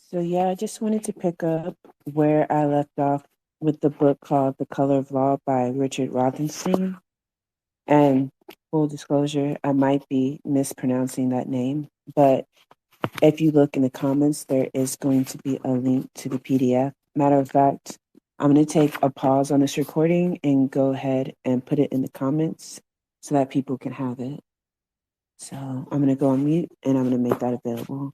So yeah, I just wanted to pick up where I left off with the book called The Color of Law by Richard Rothstein. And full disclosure, I might be mispronouncing that name, but if you look in the comments, there is going to be a link to the PDF. Matter of fact, I'm going to take a pause on this recording and go ahead and put it in the comments so that people can have it. So I'm going to go on mute and I'm going to make that available.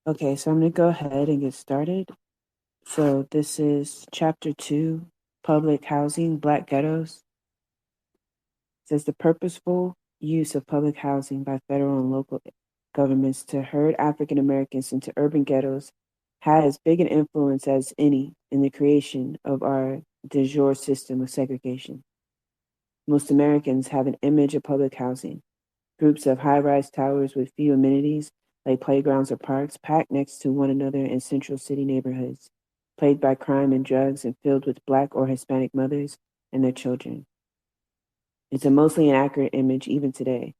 Okay, so I'm going to go ahead and get started. So this is chapter 2, public housing, black ghettos. It says the purposeful use of public housing by federal and local governments to herd African Americans into urban ghettos had as big an influence as any in the creation of our de jure system of segregation. Most Americans have an image of public housing, groups of high-rise towers with few amenities like playgrounds or parks packed next to one another in central city neighborhoods, plagued by crime and drugs and filled with Black or Hispanic mothers and their children. It's a mostly inaccurate image even today,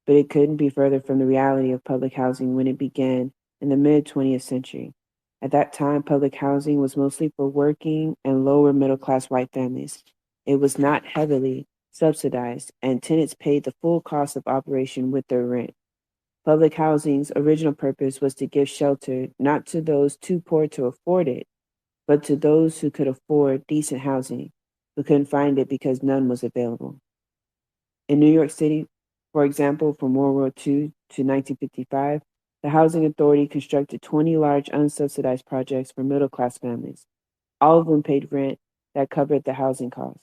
but it couldn't be further from the reality of public housing when it began in the mid 20th century. At that time, public housing was mostly for working and lower middle class white families. It was not heavily subsidized, and tenants paid the full cost of operation with their rent. Public housing's original purpose was to give shelter not to those too poor to afford it, but to those who could afford decent housing, who couldn't find it because none was available. In New York City, for example, from World War II to 1955, the Housing Authority constructed 20 large unsubsidized projects for middle class families. All of them paid rent that covered the housing costs.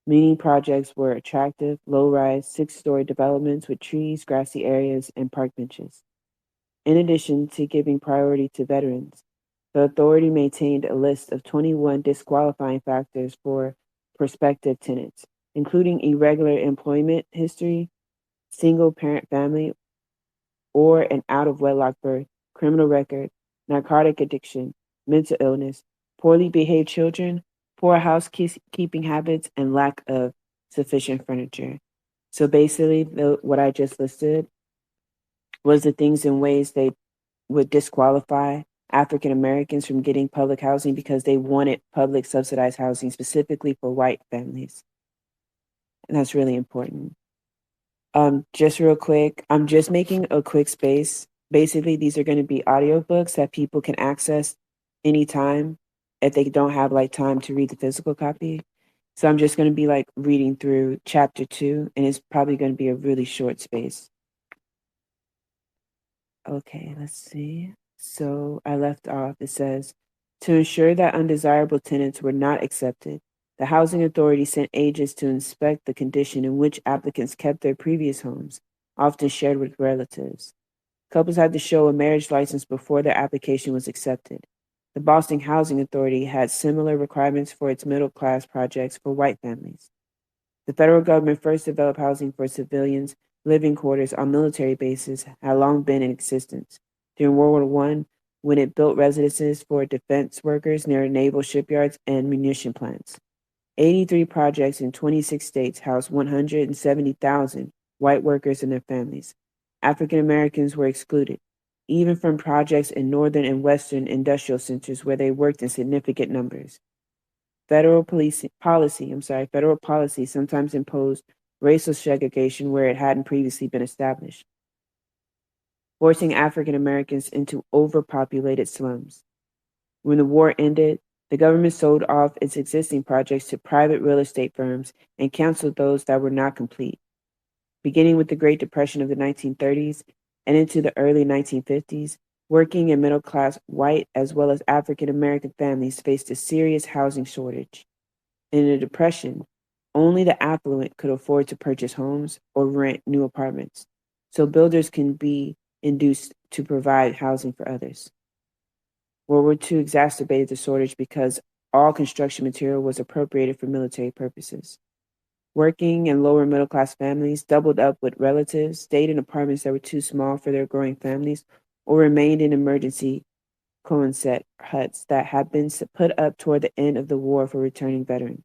Many projects were attractive, low rise, 6-story developments with trees, grassy areas, and park benches. In addition to giving priority to veterans, the authority maintained a list of 21 disqualifying factors for prospective tenants, including irregular employment history, single parent family, or an out of wedlock birth, criminal record, narcotic addiction, mental illness, poorly behaved children, poor housekeeping habits, and lack of sufficient furniture. So basically, what I just listed was the things and ways they would disqualify African Americans from getting public housing because they wanted public subsidized housing specifically for white families. And that's really important. Just real quick, I'm just making a quick space. Basically, these are going to be audiobooks that people can access anytime if they don't have like time to read the physical copy. So I'm just going to be like reading through chapter 2, and it's probably going to be a really short space. Okay, let's see. So I left off, it says, to ensure that undesirable tenants were not accepted, the housing authority sent agents to inspect the condition in which applicants kept their previous homes, often shared with relatives. Couples had to show a marriage license before their application was accepted. The Boston Housing Authority had similar requirements for its middle class projects for white families. The federal government first developed housing for civilians. Living quarters on military bases had long been in existence. During World War I, when it built residences for defense workers near naval shipyards and munition plants. 83 projects in 26 states housed 170,000 white workers and their families. African Americans were excluded. even from projects in northern and western industrial centers where they worked in significant numbers. Federal policy sometimes imposed racial segregation where it hadn't previously been established, forcing African Americans into overpopulated slums. When the war ended, the government sold off its existing projects to private real estate firms and canceled those that were not complete. Beginning with the Great Depression of the 1930s and into the early 1950s, working and middle class white as well as African American families faced a serious housing shortage. In the Depression, only the affluent could afford to purchase homes or rent new apartments, so builders can be induced to provide housing for others. World War II exacerbated the shortage because all construction material was appropriated for military purposes. Working and lower middle class families doubled up with relatives, stayed in apartments that were too small for their growing families, or remained in emergency Quonset huts that had been put up toward the end of the war for returning veterans.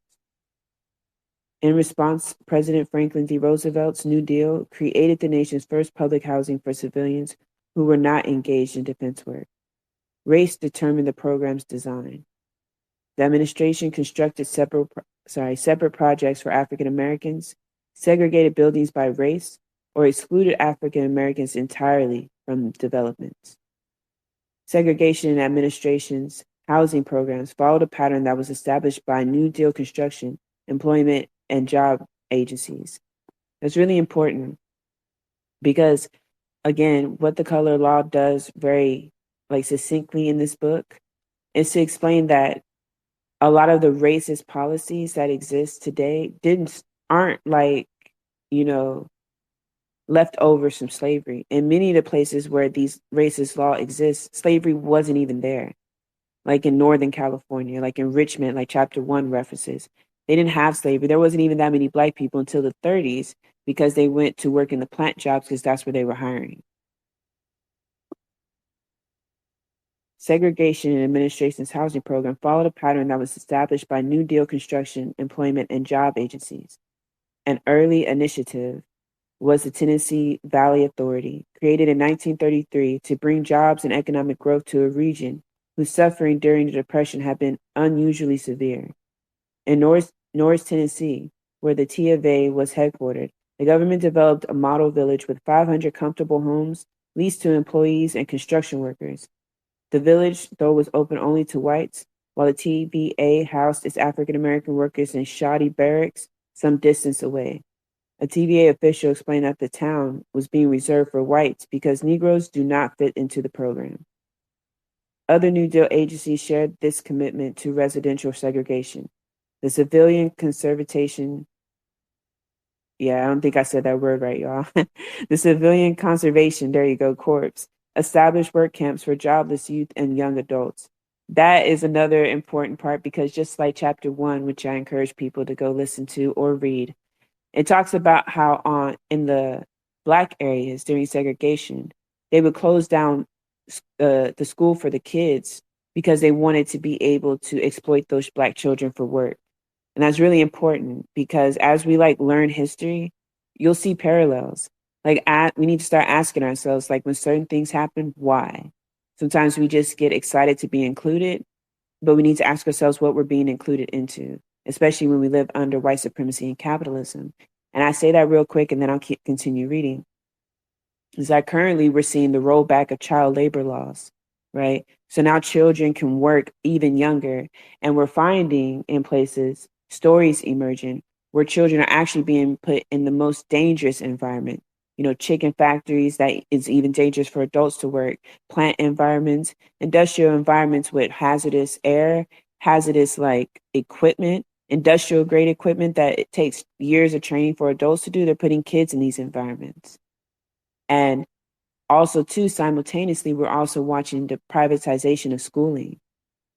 In response, President Franklin D. Roosevelt's New Deal created the nation's first public housing for civilians who were not engaged in defense work. Race determined the program's design. The administration constructed separate projects for African Americans, segregated buildings by race, or excluded African Americans entirely from developments. Segregation in administration's housing programs followed a pattern that was established by New Deal construction, employment, and job agencies. That's really important because, again, what the color law does very succinctly in this book is to explain that a lot of the racist policies that exist today aren't you know, left over from slavery. In many of the places where these racist law exists, slavery wasn't even there. Like in Northern California, like in Richmond, like chapter 1 references. They didn't have slavery. There wasn't even that many black people until the 30s because they went to work in the plant jobs because that's where they were hiring. Segregation in administration's housing program followed a pattern that was established by New Deal construction, employment, and job agencies. An early initiative was the Tennessee Valley Authority, created in 1933 to bring jobs and economic growth to a region whose suffering during the Depression had been unusually severe. In Norris, Tennessee, where the T of A was headquartered, the government developed a model village with 500 comfortable homes leased to employees and construction workers. The village, though, was open only to whites, while the TVA housed its African American workers in shoddy barracks some distance away. A TVA official explained that the town was being reserved for whites because Negroes do not fit into the program. Other New Deal agencies shared this commitment to residential segregation. The Civilian Conservation, I don't think I said that word right, y'all. The Civilian Conservation, there you go, Corps, established work camps for jobless youth and young adults. That is another important part because just like chapter 1, which I encourage people to go listen to or read, it talks about how in the black areas during segregation, they would close down the school for the kids because they wanted to be able to exploit those black children for work. And that's really important because as we learn history, you'll see parallels. We need to start asking ourselves, when certain things happen, why? Sometimes we just get excited to be included, but we need to ask ourselves what we're being included into, especially when we live under white supremacy and capitalism. And I say that real quick, and then I'll continue reading. Is that currently we're seeing the rollback of child labor laws, right? So now children can work even younger, and we're finding in places stories emerging where children are actually being put in the most dangerous environment. Chicken factories that is even dangerous for adults to work, plant environments, industrial environments with hazardous air, hazardous equipment, industrial grade equipment that it takes years of training for adults to do. They're putting kids in these environments. And also, too, simultaneously, we're also watching the privatization of schooling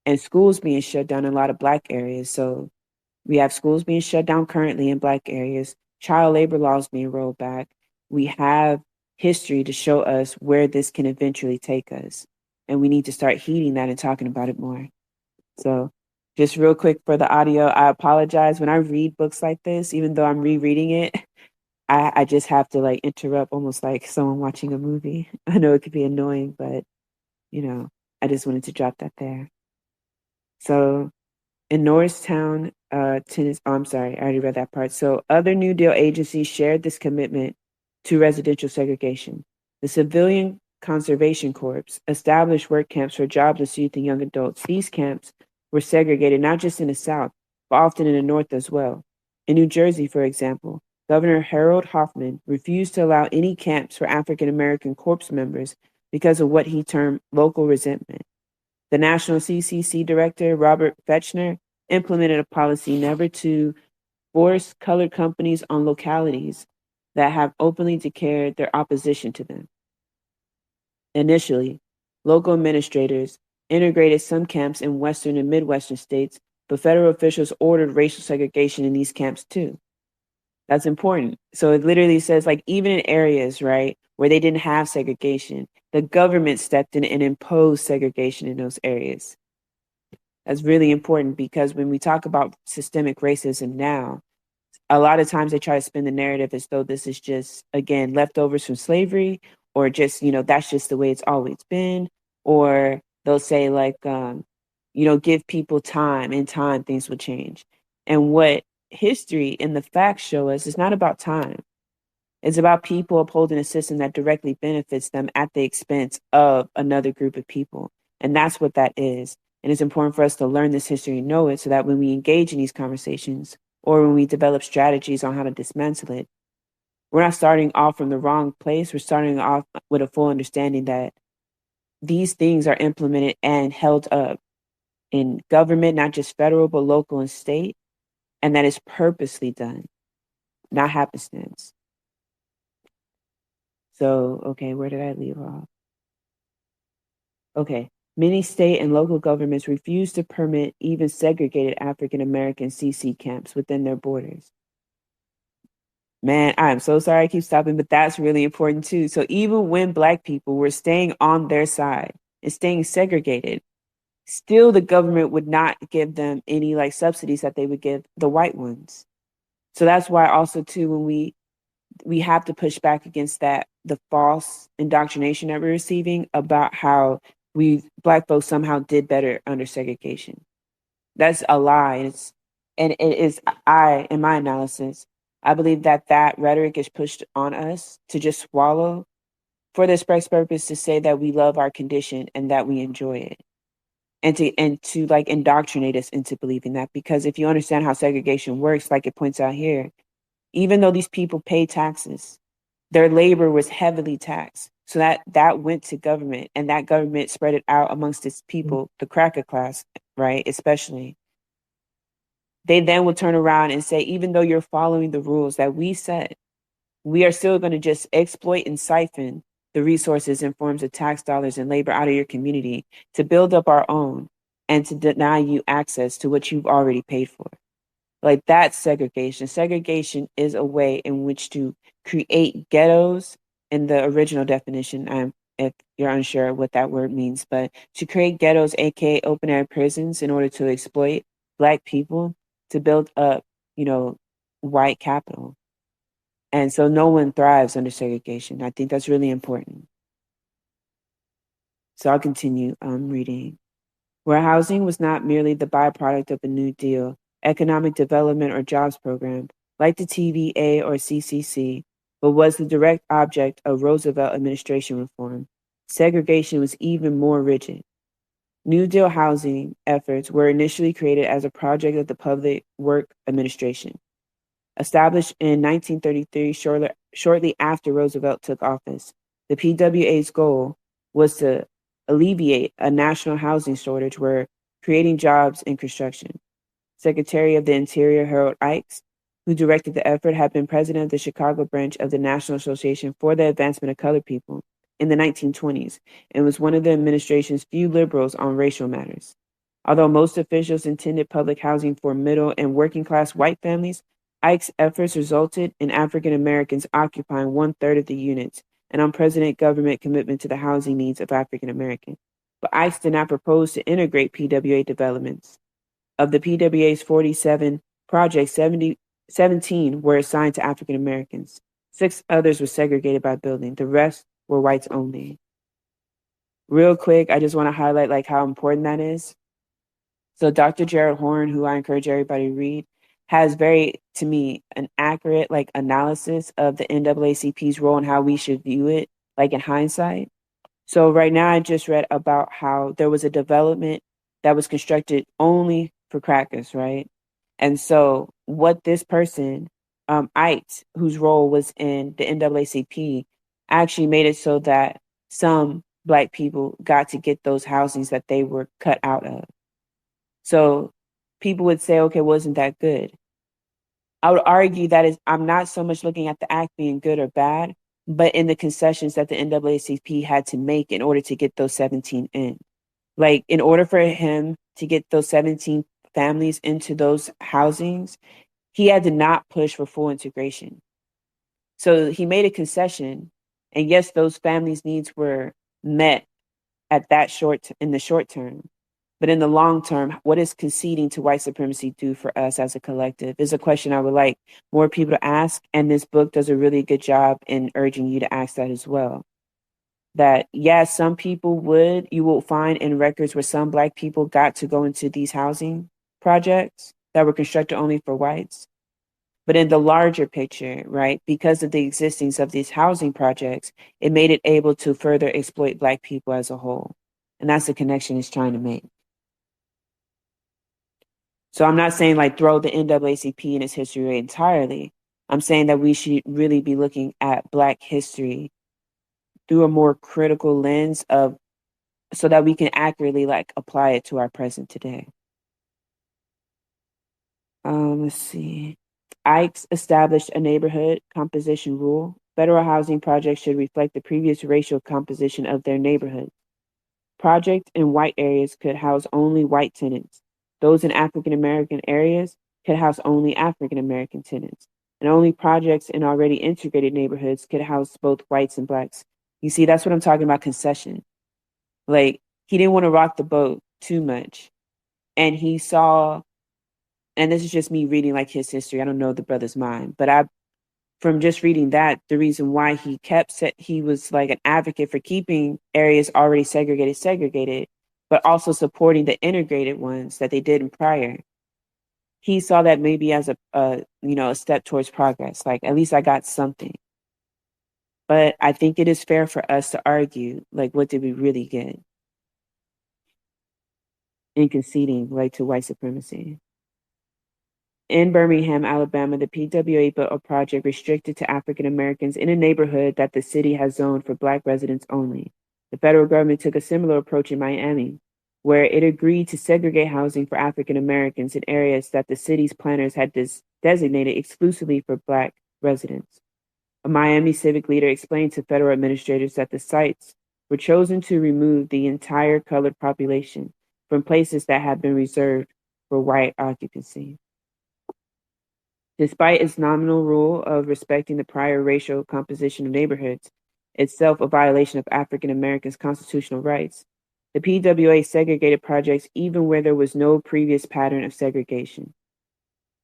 and schools being shut down in a lot of black areas. So we have schools being shut down currently in black areas, child labor laws being rolled back. We have history to show us where this can eventually take us. And we need to start heeding that and talking about it more. So just real quick for the audio, I apologize. When I read books like this, even though I'm rereading it, I just have to like interrupt almost like someone watching a movie. I know it could be annoying, but you know, I just wanted to drop that there. So in Norristown, Tennessee, oh, I'm sorry, I already read that part. So other New Deal agencies shared this commitment to residential segregation. The Civilian Conservation Corps established work camps for jobless youth and young adults. These camps were segregated not just in the South, but often in the North as well. In New Jersey, for example, Governor Harold Hoffman refused to allow any camps for African American corps members because of what he termed local resentment. The National CCC director, Robert Fechner, implemented a policy never to force colored companies on localities that have openly declared their opposition to them. Initially, local administrators integrated some camps in Western and Midwestern states, but federal officials ordered racial segregation in these camps too. That's important. So it literally says, like, even in areas, right, where they didn't have segregation, the government stepped in and imposed segregation in those areas. That's really important because when we talk about systemic racism now, a lot of times they try to spin the narrative as though this is just, again, leftovers from slavery, or just, that's just the way it's always been. Or they'll say, like, give people time, in time things will change. And what history and the facts show us is not about time. It's about people upholding a system that directly benefits them at the expense of another group of people. And that's what that is. And it's important for us to learn this history and know it so that when we engage in these conversations or when we develop strategies on how to dismantle it, we're not starting off from the wrong place. We're starting off with a full understanding that these things are implemented and held up in government, not just federal, but local and state, and that is purposely done, not happenstance. So, okay, where did I leave off? Okay. Many state and local governments refuse to permit even segregated African American CC camps within their borders. Man, I'm so sorry I keep stopping, but that's really important too. So even when Black people were staying on their side and staying segregated, still the government would not give them any like subsidies that they would give the white ones. So that's why also too, when we have to push back against that, the false indoctrination that we're receiving about how Black folks somehow did better under segregation. That's a lie. And it is, in my analysis, I believe that that rhetoric is pushed on us to just swallow for the express purpose to say that we love our condition and that we enjoy it. And to like indoctrinate us into believing that, because if you understand how segregation works, like it points out here, even though these people pay taxes, their labor was heavily taxed. So that went to government, and that government spread it out amongst its people, the cracker class, right? Especially. They then will turn around and say, even though you're following the rules that we set, we are still going to just exploit and siphon the resources in forms of tax dollars and labor out of your community to build up our own and to deny you access to what you've already paid for. Like, that's segregation. Segregation is a way in which to create ghettos in the original definition. If you're unsure what that word means, but to create ghettos, aka open air prisons, in order to exploit Black people to build up, white capital. And so no one thrives under segregation. I think that's really important. So I'll continue reading. Where housing was not merely the byproduct of a New Deal, economic development or jobs program, like the TVA or CCC, but was the direct object of Roosevelt administration reform, segregation was even more rigid. New Deal housing efforts were initially created as a project of the Public Work Administration. Established in 1933, shortly after Roosevelt took office, the PWA's goal was to alleviate a national housing shortage where creating jobs in construction. Secretary of the Interior Harold Ickes, who directed the effort, had been president of the Chicago branch of the National Association for the Advancement of Colored People in the 1920s and was one of the administration's few liberals on racial matters. Although most officials intended public housing for middle and working class white families, Ickes' efforts resulted in African Americans occupying 1/3 of the units, an unprecedented government commitment to the housing needs of African Americans. But Ickes did not propose to integrate PWA developments. Of the PWA's 47 projects, 17 were assigned to African Americans. 6 others were segregated by building. The rest were whites only. Real quick, I just want to highlight like how important that is. So Dr. Jared Horn, who I encourage everybody to read, has very, to me, an accurate like analysis of the NAACP's role and how we should view it, like in hindsight. So right now I just read about how there was a development that was constructed only for crackers, right? And so what this person, Ite, whose role was in the NAACP, actually made it so that some Black people got to get those housings that they were cut out of. So people would say, okay, wasn't that good? I would argue that is I'm not so much looking at the act being good or bad, but in the concessions that the NAACP had to make in order to get those 17 in. Like in order for him to get those 17 families into those housings, he had to not push for full integration. So he made a concession, and yes, those families' needs were met at that in the short term. But in the long term, what does conceding to white supremacy do for us as a collective is a question I would like more people to ask. And this book does a really good job in urging you to ask that as well. That, yes, some people you will find in records where some Black people got to go into these housing projects that were constructed only for whites. But in the larger picture, right, because of the existence of these housing projects, it made it able to further exploit Black people as a whole. And that's the connection it's trying to make. So I'm not saying like throw the NAACP and its history away entirely. I'm saying that we should really be looking at Black history through a more critical lens of so that we can accurately like apply it to our present today. Let's see. Ikes established a neighborhood composition rule. Federal housing projects should reflect the previous racial composition of their neighborhood. Projects in white areas could house only white tenants. Those in African American areas could house only African American tenants. And only projects in already integrated neighborhoods could house both whites and Blacks. You see, that's what I'm talking about concession. Like, he didn't want to rock the boat too much. And he saw, and this is just me reading like his history. I don't know the brother's mind, but from just reading that, the reason why he was like an advocate for keeping areas already segregated, but also supporting the integrated ones that they did in prior. He saw that maybe as a step towards progress. Like, at least I got something. But I think it is fair for us to argue, like, what did we really get in conceding like to white supremacy? In Birmingham, Alabama, the PWA built a project restricted to African Americans in a neighborhood that the city has zoned for Black residents only. The federal government took a similar approach in Miami, where it agreed to segregate housing for African Americans in areas that the city's planners had designated exclusively for Black residents. A Miami civic leader explained to federal administrators that the sites were chosen to remove the entire colored population from places that had been reserved for white occupancy. Despite its nominal rule of respecting the prior racial composition of neighborhoods, itself a violation of African Americans' constitutional rights, the PWA segregated projects even where there was no previous pattern of segregation.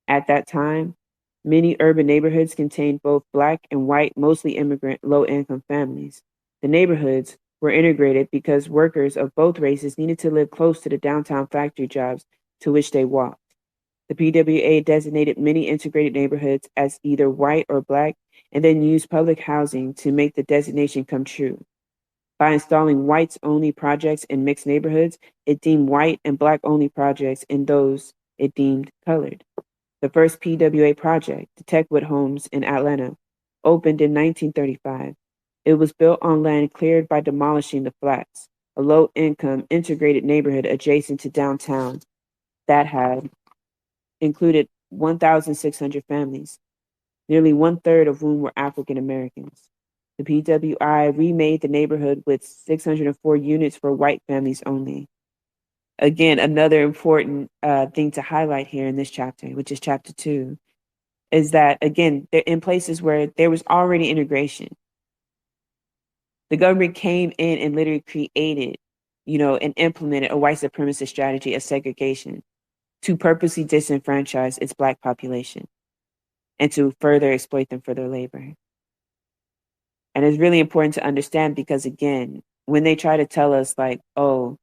At that time, many urban neighborhoods contained both Black and white, mostly immigrant, low-income families. The neighborhoods were integrated because workers of both races needed to live close to the downtown factory jobs to which they walked. The PWA designated many integrated neighborhoods as either white or Black and then used public housing to make the designation come true. By installing whites-only projects in mixed neighborhoods, it deemed white and Black-only projects in those it deemed colored. The first PWA project, the Techwood Homes in Atlanta, opened in 1935. It was built on land cleared by demolishing the flats, a low-income integrated neighborhood adjacent to downtown that had included 1,600 families, nearly one-third of whom were African Americans. The PWI remade the neighborhood with 604 units for white families only. Again, another important thing to highlight here in this chapter, which is chapter 2, is that, again, they're in places where there was already integration. The government came in and literally created, and implemented a white supremacist strategy of segregation to purposely disenfranchise its Black population and to further exploit them for their labor. And it's really important to understand because, again, when they try to tell us, like, oh,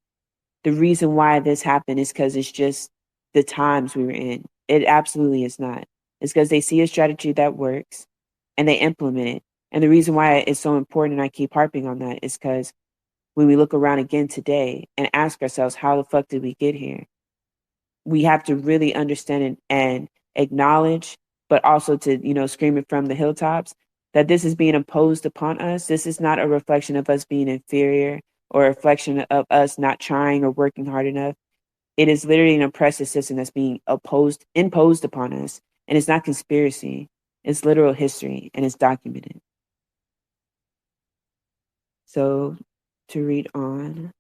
the reason why this happened is because it's just the times we were in, it absolutely is not. It's because they see a strategy that works and they implement it. And the reason why it's so important, and I keep harping on that, is because when we look around again today and ask ourselves, how the fuck did we get here? We have to really understand and acknowledge, but also to, scream it from the hilltops that this is being imposed upon us. This is not a reflection of us being inferior or a reflection of us not trying or working hard enough. It is literally an oppressive system that's being imposed upon us. And it's not conspiracy. It's literal history and it's documented. So to read on.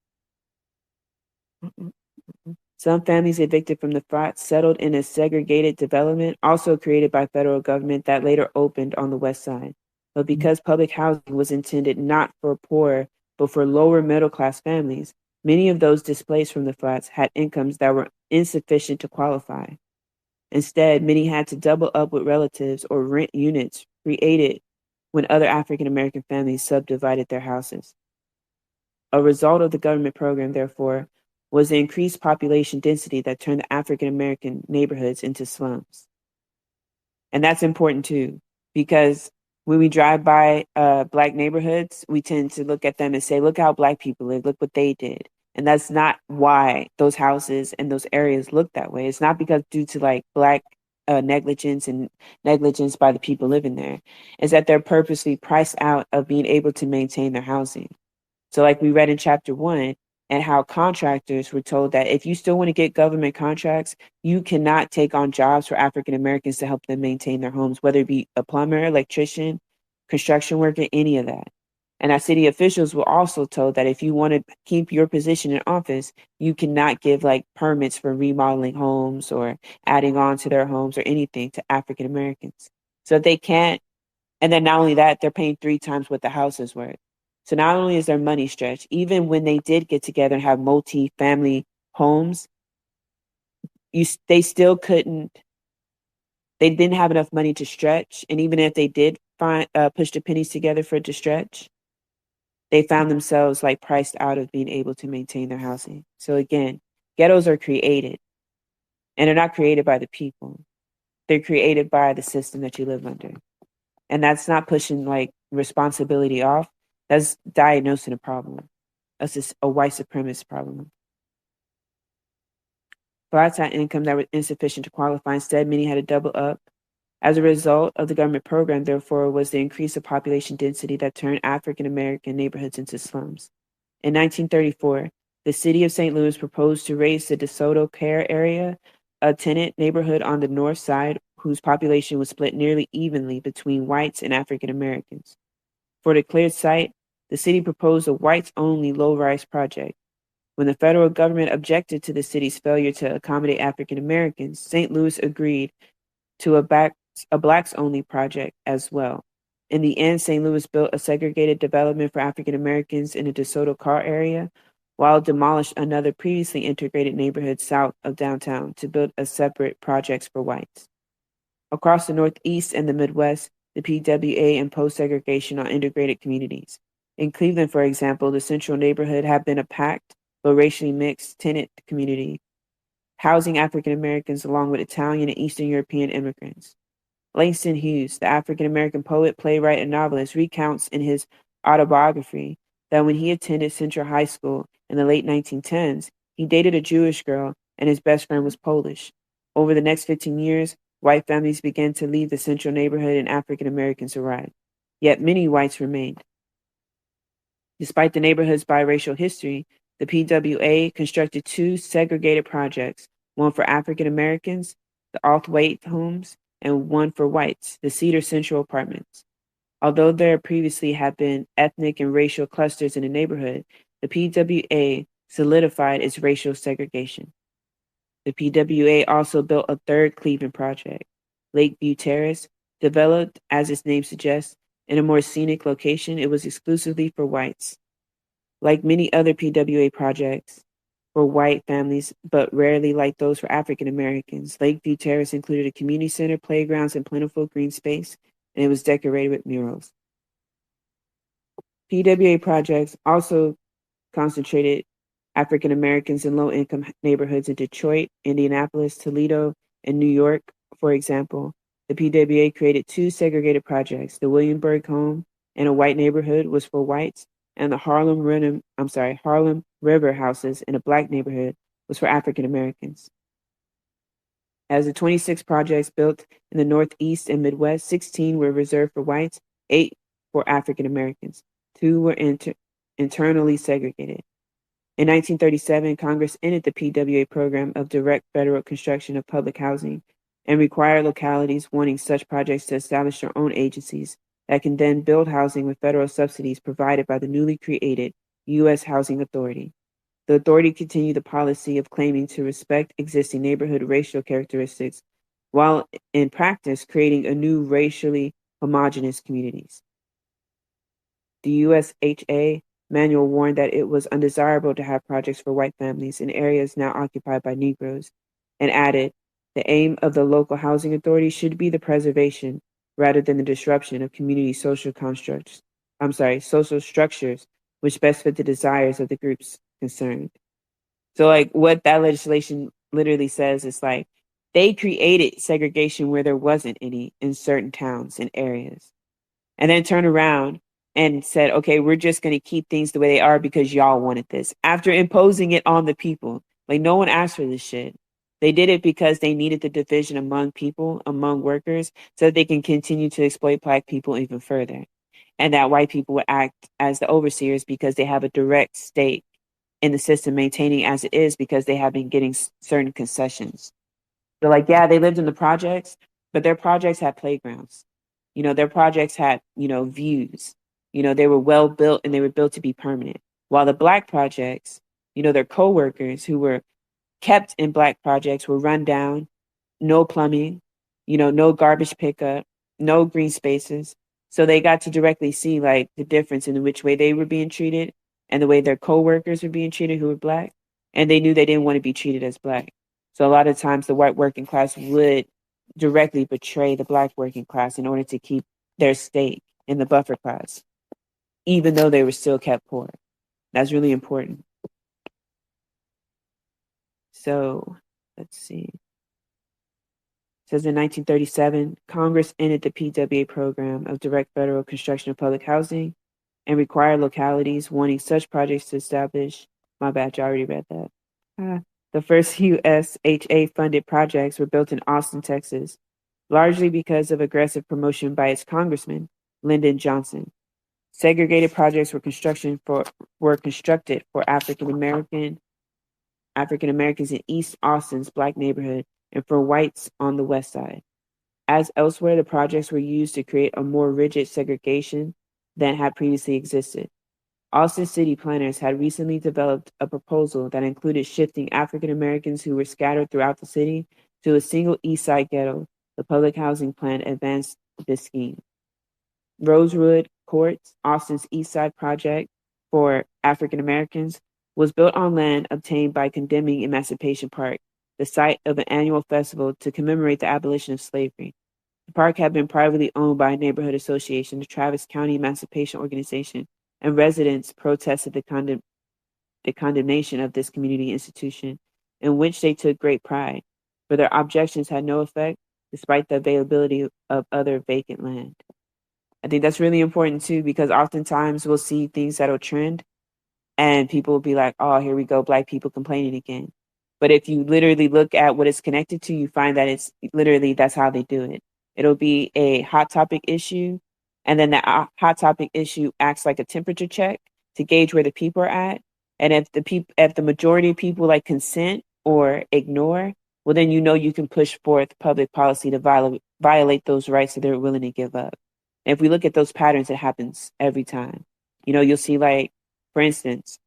Some families evicted from the flats settled in a segregated development, also created by federal government, that later opened on the west side. But because public housing was intended not for poor, but for lower middle class families, many of those displaced from the flats had incomes that were insufficient to qualify. Instead, many had to double up with relatives or rent units created when other African American families subdivided their houses. A result of the government program, therefore, was the increased population density that turned the African American neighborhoods into slums. And that's important too, because when we drive by Black neighborhoods, we tend to look at them and say, look how Black people live, look what they did. And that's not why those houses and those areas look that way. It's not because due to like Black negligence and negligence by the people living there. It's that they're purposely priced out of being able to maintain their housing. So like we read in chapter 1, and how contractors were told that if you still want to get government contracts, you cannot take on jobs for African Americans to help them maintain their homes, whether it be a plumber, electrician, construction worker, any of that. And our city officials were also told that if you want to keep your position in office, you cannot give like permits for remodeling homes or adding on to their homes or anything to African Americans. So they can't, and then not only that, they're paying 3 times what the house is worth. So not only is their money stretched, even when they did get together and have multi-family homes, they still couldn't. They didn't have enough money to stretch, and even if they did push the pennies together for it to stretch, they found themselves like priced out of being able to maintain their housing. So again, ghettos are created, and they're not created by the people. They're created by the system that you live under, and that's not pushing like responsibility off. That's diagnosing a problem. That's just a white supremacist problem. Blacks had income that was insufficient to qualify. Instead, many had to double up. As a result of the government program, therefore, was the increase of population density that turned African American neighborhoods into slums. In 1934, the city of St. Louis proposed to raise the DeSoto Care area, a tenant neighborhood on the north side whose population was split nearly evenly between whites and African Americans. For the cleared site, the city proposed a whites-only low-rise project. When the federal government objected to the city's failure to accommodate African Americans, St. Louis agreed to a blacks-only project as well. In the end, St. Louis built a segregated development for African Americans in the DeSoto Car area, while demolished another previously integrated neighborhood south of downtown to build a separate projects for whites. Across the Northeast and the Midwest, the PWA imposed segregation on integrated communities. In Cleveland, for example, the central neighborhood had been a packed but racially mixed tenant community, housing African Americans along with Italian and Eastern European immigrants. Langston Hughes, the African American poet, playwright, and novelist, recounts in his autobiography that when he attended Central High School in the late 1910s, he dated a Jewish girl and his best friend was Polish. Over the next 15 years, white families began to leave the central neighborhood and African Americans arrived. Yet many whites remained. Despite the neighborhood's biracial history, the PWA constructed 2 segregated projects, one for African Americans, the Althwaite homes, and one for whites, the Cedar Central apartments. Although there previously had been ethnic and racial clusters in the neighborhood, the PWA solidified its racial segregation. The PWA also built a third Cleveland project, Lakeview Terrace, developed, as its name suggests, in a more scenic location. It was exclusively for whites. Like many other PWA projects for white families, but rarely like those for African Americans, Lakeview Terrace included a community center, playgrounds, and plentiful green space, and it was decorated with murals. PWA projects also concentrated African Americans in low-income neighborhoods in Detroit, Indianapolis, Toledo, and New York. For example, the PWA created two segregated projects. The Williamsburg home in a white neighborhood was for whites, and the Harlem River houses in a black neighborhood was for African Americans. As the 26 projects built in the Northeast and Midwest, 16 were reserved for whites, 8 for African Americans. 2 were internally segregated. In 1937, Congress ended the PWA program of direct federal construction of public housing and required localities wanting such projects to establish their own agencies that can then build housing with federal subsidies provided by the newly created U.S. Housing Authority. The authority continued the policy of claiming to respect existing neighborhood racial characteristics while in practice creating a new racially homogeneous communities. The USHA manual warned that it was undesirable to have projects for white families in areas now occupied by Negroes, and added, the aim of the local housing authority should be the preservation rather than the disruption of community social structures which best fit the desires of the groups concerned. So like what that legislation literally says is like they created segregation where there wasn't any in certain towns and areas. And then turn around and said, okay, we're just going to keep things the way they are because y'all wanted this. After imposing it on the people, like no one asked for this shit. They did it because they needed the division among people, among workers, so that they can continue to exploit black people even further. And that white people would act as the overseers because they have a direct stake in the system maintaining as it is because they have been getting certain concessions. So like, yeah, they lived in the projects, but their projects had playgrounds. Their projects had, views. They were well built and they were built to be permanent. While the black projects, their co-workers who were kept in black projects were run down, no plumbing, no garbage pickup, no green spaces. So they got to directly see like the difference in which way they were being treated and the way their co-workers were being treated who were black. And they knew they didn't want to be treated as black. So a lot of times the white working class would directly betray the black working class in order to keep their stake in the buffer class, even though they were still kept poor. That's really important. So let's see. It says in 1937, Congress ended the PWA program of direct federal construction of public housing and required localities wanting such projects to establish. My bad, you already read that. The first USHA-funded projects were built in Austin, Texas, largely because of aggressive promotion by its congressman, Lyndon Johnson. Segregated projects were constructed for African Americans in East Austin's black neighborhood and for whites on the west side. As elsewhere, the projects were used to create a more rigid segregation than had previously existed. Austin city planners had recently developed a proposal that included shifting African Americans who were scattered throughout the city to a single east side ghetto. The public housing plan advanced this scheme. Rosewood Courts, Austin's east side project for African Americans, was built on land obtained by condemning Emancipation Park, the site of an annual festival to commemorate the abolition of slavery. The park had been privately owned by a neighborhood association, the Travis County Emancipation Organization, and residents protested the condemnation of this community institution, in which they took great pride, but their objections had no effect despite the availability of other vacant land. I think that's really important too, because oftentimes we'll see things that'll trend and people will be like, oh, here we go, black people complaining again. But if you literally look at what it's connected to, you find that it's literally, that's how they do it. It'll be a hot topic issue. And then that hot topic issue acts like a temperature check to gauge where the people are at. And if the majority of people like consent or ignore, well, then you can push forth public policy to violate those rights that they're willing to give up. And if we look at those patterns, it happens every time. You'll see like, for instance,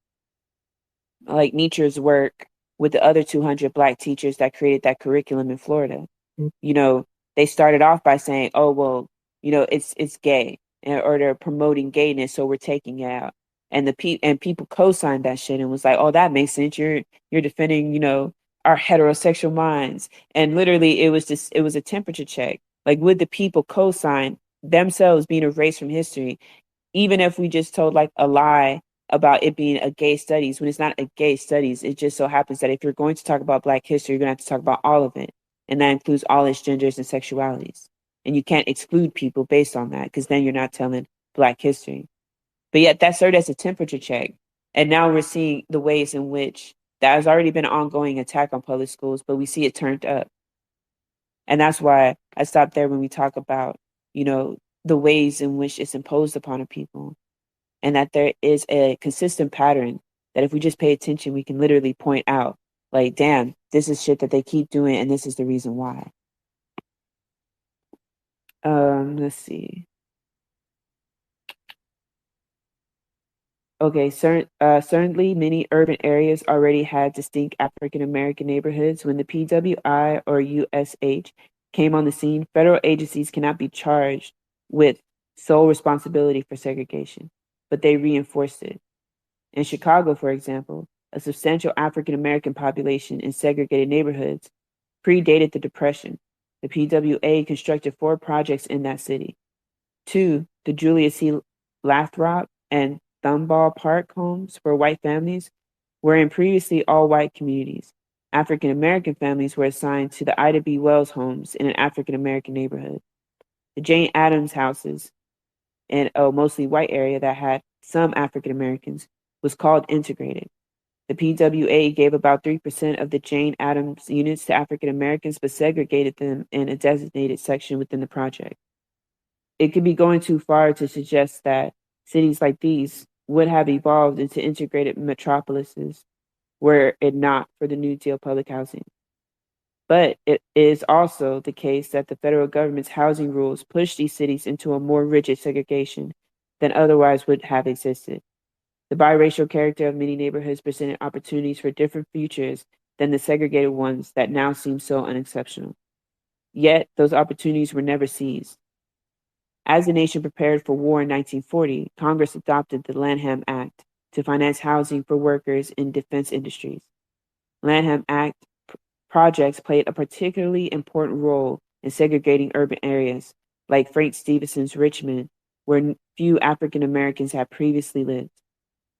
like Nietzsche's work with the other 200 black teachers that created that curriculum in Florida. They started off by saying, oh, well, it's gay, or they're promoting gayness, so we're taking it out. And people co-signed that shit and was like, oh, that makes sense. You're defending, our heterosexual minds. And literally it was a temperature check. Like, would the people co-sign themselves being erased from history even if we just told like a lie about it being a gay studies, when it's not a gay studies, it just so happens that if you're going to talk about Black history, you're going to have to talk about all of it. And that includes all its genders and sexualities. And you can't exclude people based on that because then you're not telling Black history. But yet that served as a temperature check. And now we're seeing the ways in which that has already been an ongoing attack on public schools, but we see it turned up. And that's why I stopped there when we talk about, the ways in which it's imposed upon a people, and that there is a consistent pattern that if we just pay attention, we can literally point out, like, damn, this is shit that they keep doing, and this is the reason why. Let's see. Okay, certainly many urban areas already had distinct African American neighborhoods. When the PWI or USH came on the scene, federal agencies cannot be charged with sole responsibility for segregation, but they reinforced it. In Chicago, for example, a substantial African American population in segregated neighborhoods predated the Depression. The PWA constructed 4 projects in that city. 2, the Julius C. Lathrop and Thumball Park homes for white families were in previously all-white communities. African American families were assigned to the Ida B. Wells homes in an African American neighborhood. The Jane Addams houses in a mostly white area that had some African Americans was called integrated. The PWA gave about 3% of the Jane Addams units to African Americans, but segregated them in a designated section within the project. It could be going too far to suggest that cities like these would have evolved into integrated metropolises were it not for the New Deal public housing. But it is also the case that the federal government's housing rules pushed these cities into a more rigid segregation than otherwise would have existed. The biracial character of many neighborhoods presented opportunities for different futures than the segregated ones that now seem so unexceptional. Yet, those opportunities were never seized. As the nation prepared for war in 1940, Congress adopted the Lanham Act to finance housing for workers in defense industries. Lanham Act projects played a particularly important role in segregating urban areas, like Frank Stevenson's Richmond, where few African Americans had previously lived.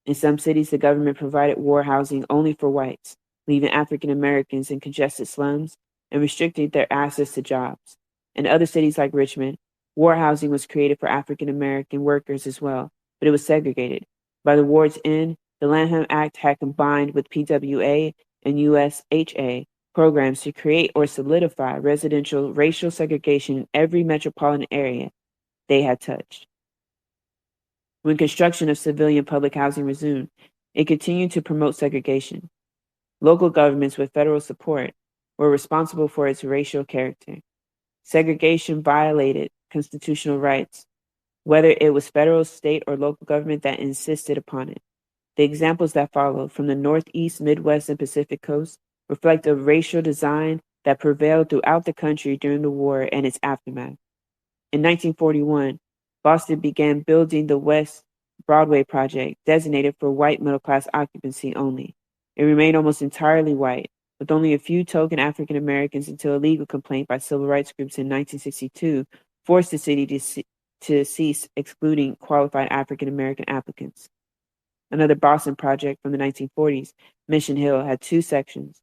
In some cities, the government provided war housing only for whites, leaving African Americans in congested slums and restricting their access to jobs. In other cities like Richmond, war housing was created for African American workers as well, but it was segregated. By the war's end, the Lanham Act had combined with PWA and USHA programs to create or solidify residential racial segregation in every metropolitan area they had touched. When construction of civilian public housing resumed, it continued to promote segregation. Local governments with federal support were responsible for its racial character. Segregation violated constitutional rights, whether it was federal, state, or local government that insisted upon it. The examples that follow from the Northeast, Midwest, and Pacific coast reflect a racial design that prevailed throughout the country during the war and its aftermath. In 1941, Boston began building the West Broadway project, designated for white middle-class occupancy only. It remained almost entirely white, with only a few token African Americans until a legal complaint by civil rights groups in 1962 forced the city to cease excluding qualified African American applicants. Another Boston project from the 1940s, Mission Hill, had 2 sections: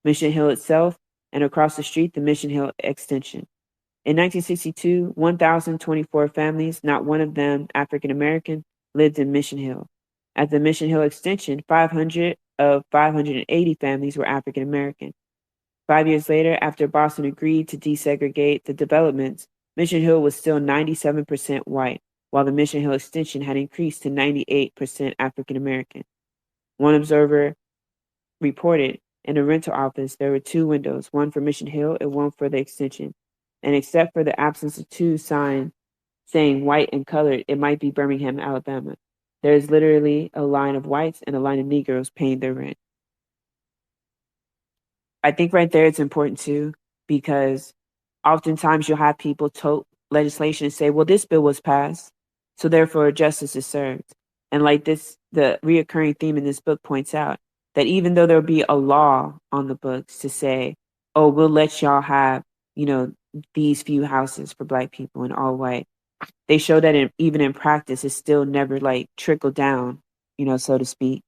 Mission Hill itself and across the street, the Mission Hill extension. In 1962, 1,024 families, not one of them African American, lived in Mission Hill. At the Mission Hill extension, 500 of 580 families were African American. 5 years later, after Boston agreed to desegregate the developments, Mission Hill was still 97% white, while the Mission Hill extension had increased to 98% African American. One observer reported in a rental office there were 2 windows, one for Mission Hill and one for the extension. And except for the absence of 2 signs saying white and colored, it might be Birmingham, Alabama. There is literally a line of whites and a line of Negroes paying their rent. I think right there it's important too, because oftentimes you'll have people tote legislation and say, well, this bill was passed, so therefore justice is served. And like this, the reoccurring theme in this book points out that even though there'll be a law on the books to say, oh, we'll let y'all have, these few houses for Black people and all white, they show that even in practice, it's still never like trickled down, so to speak,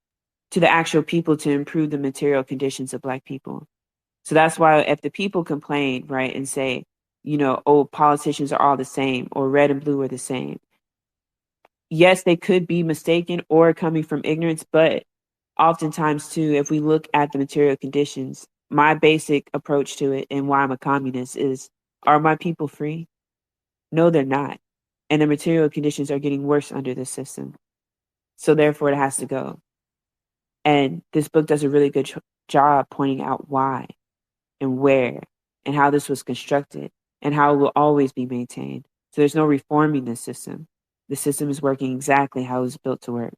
to the actual people to improve the material conditions of Black people. So that's why if the people complain, right, and say, oh, politicians are all the same or red and blue are the same. Yes, they could be mistaken or coming from ignorance, but oftentimes too, if we look at the material conditions, my basic approach to it and why I'm a communist is, are my people free? No, they're not. And the material conditions are getting worse under this system. So therefore it has to go. And this book does a really good job pointing out why and where and how this was constructed and how it will always be maintained. So there's no reforming this system. The system is working exactly how it was built to work.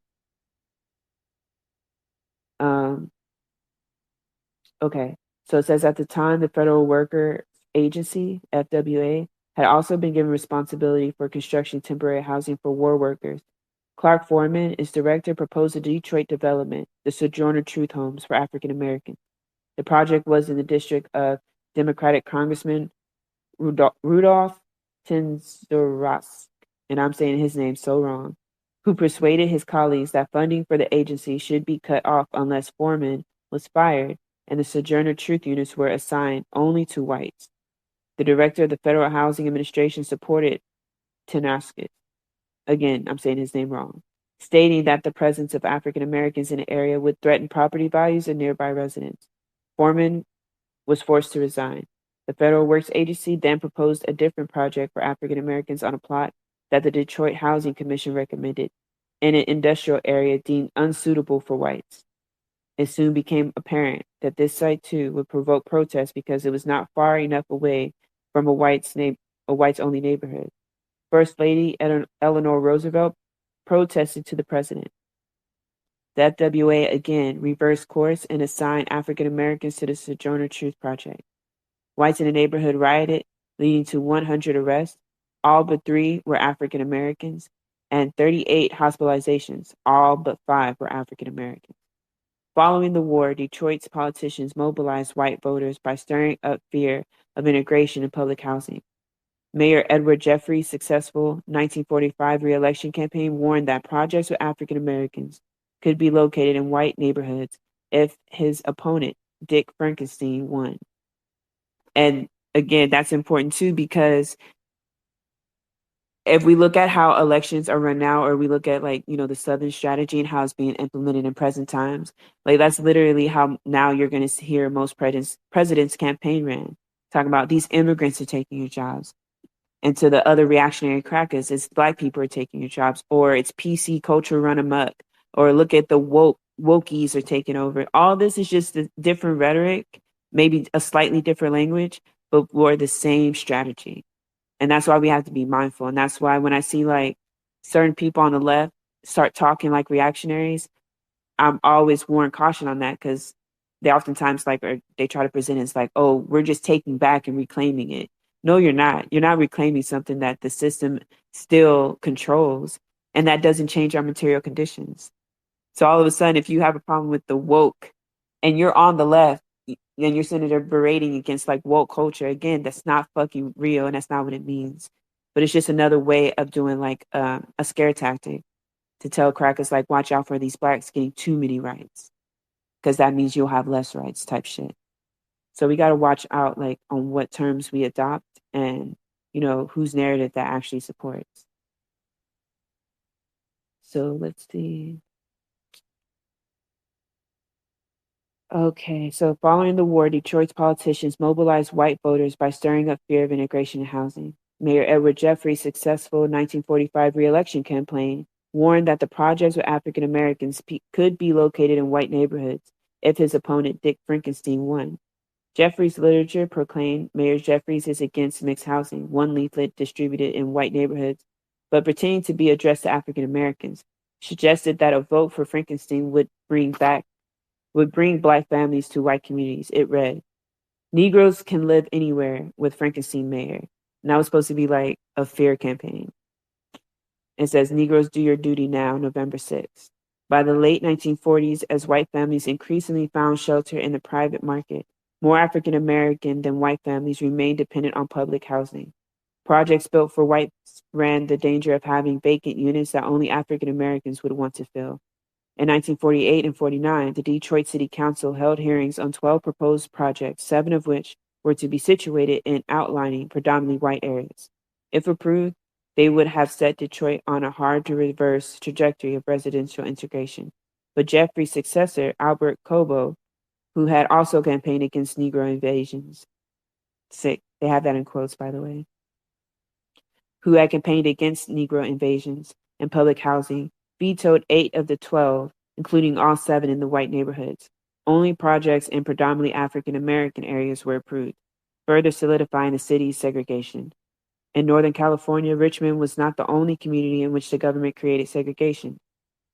Okay, so it says at the time, the Federal Worker Agency, FWA, had also been given responsibility for constructing temporary housing for war workers. Clark Foreman, its director, proposed a Detroit development, the Sojourner Truth Homes for African Americans. The project was in the district of Democratic Congressman Rudolph Tinzorowsk, and I'm saying his name so wrong, who persuaded his colleagues that funding for the agency should be cut off unless Foreman was fired and the Sojourner Truth units were assigned only to whites. The director of the Federal Housing Administration supported Tinasket. Again, I'm saying his name wrong, stating that the presence of African Americans in the area would threaten property values of nearby residents. Foreman was forced to resign. The Federal Works Agency then proposed a different project for African Americans on a plot that the Detroit Housing Commission recommended in an industrial area deemed unsuitable for whites. It soon became apparent that this site too would provoke protests because it was not far enough away from a whites-only neighborhood. First Lady Eleanor Roosevelt protested to the president. The FWA again reversed course and assigned African Americans to the Sojourner Truth Project. Whites in the neighborhood rioted, leading to 100 arrests. All but 3 were African Americans, and 38 hospitalizations. All but 5 were African Americans. Following the war, Detroit's politicians mobilized white voters by stirring up fear of integration in public housing. Mayor Edward Jeffrey's successful 1945 re-election campaign warned that projects with African Americans could be located in white neighborhoods if his opponent, Dick Frankenstein, won. And again, that's important too, because if we look at how elections are run now, or we look at the Southern strategy and how it's being implemented in present times, that's literally how now you're going to hear most presidents campaign ran, talking about these immigrants are taking your jobs. And to the other reactionary crackers, it's Black people are taking your jobs, or it's PC culture run amok, or look at the wokies are taking over. All this is just a different rhetoric, maybe a slightly different language, but for the same strategy. And that's why we have to be mindful. And that's why when I see certain people on the left start talking like reactionaries, I'm always warn caution on that, because they oftentimes or they try to present it as oh, we're just taking back and reclaiming it. No, you're not. You're not reclaiming something that the system still controls, and that doesn't change our material conditions. So all of a sudden, if you have a problem with the woke and you're on the left, and you're sitting there berating against woke culture, again, that's not fucking real, and that's not what it means. But it's just another way of doing a scare tactic to tell crackers watch out for these Blacks getting too many rights, because that means you'll have less rights type shit. So we got to watch out on what terms we adopt, and whose narrative that actually supports. So let's see. Okay, so following the war, Detroit's politicians mobilized white voters by stirring up fear of integration in housing. Mayor Edward Jeffrey's successful 1945 re-election campaign warned that the projects with African Americans could be located in white neighborhoods if his opponent, Dick Frankenstein, won. Jeffrey's literature proclaimed Mayor Jeffries is against mixed housing, one leaflet distributed in white neighborhoods, but pretending to be addressed to African Americans, suggested that a vote for Frankenstein would bring Black families to white communities. It read, "Negroes can live anywhere with Frankenstein mayor." And that was supposed to be a fear campaign. It says, "Negroes do your duty now, November 6th. By the late 1940s, as white families increasingly found shelter in the private market, more African American than white families remained dependent on public housing. Projects built for whites ran the danger of having vacant units that only African Americans would want to fill. In 1948 and 49, the Detroit City Council held hearings on 12 proposed projects, 7 of which were to be situated in outlining predominantly white areas. If approved, they would have set Detroit on a hard-to-reverse trajectory of residential integration. But Jeffrey's successor, Albert Cobo, who had also campaigned against Negro invasions, sick, they have that in quotes, by the way, who had campaigned against Negro invasions and public housing, vetoed 8 of the 12, including all 7 in the white neighborhoods. Only projects in predominantly African American areas were approved, further solidifying the city's segregation. In Northern California, Richmond was not the only community in which the government created segregation.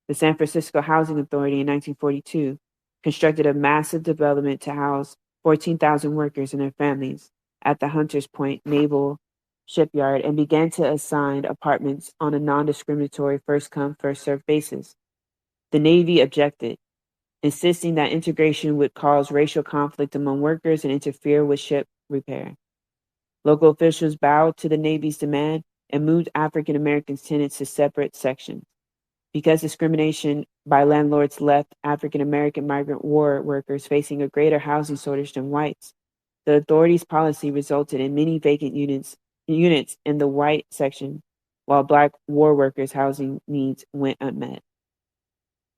The San Francisco Housing Authority in 1942 constructed a massive development to house 14,000 workers and their families at the Hunters Point Naval Shipyard and began to assign apartments on a non-discriminatory first-come, first-served basis. The Navy objected, insisting that integration would cause racial conflict among workers and interfere with ship repair. Local officials bowed to the Navy's demand and moved African American tenants to separate sections. Because discrimination by landlords left African American migrant war workers facing a greater housing shortage than whites, the authorities' policy resulted in many vacant units in the white section, while Black war workers' housing needs went unmet.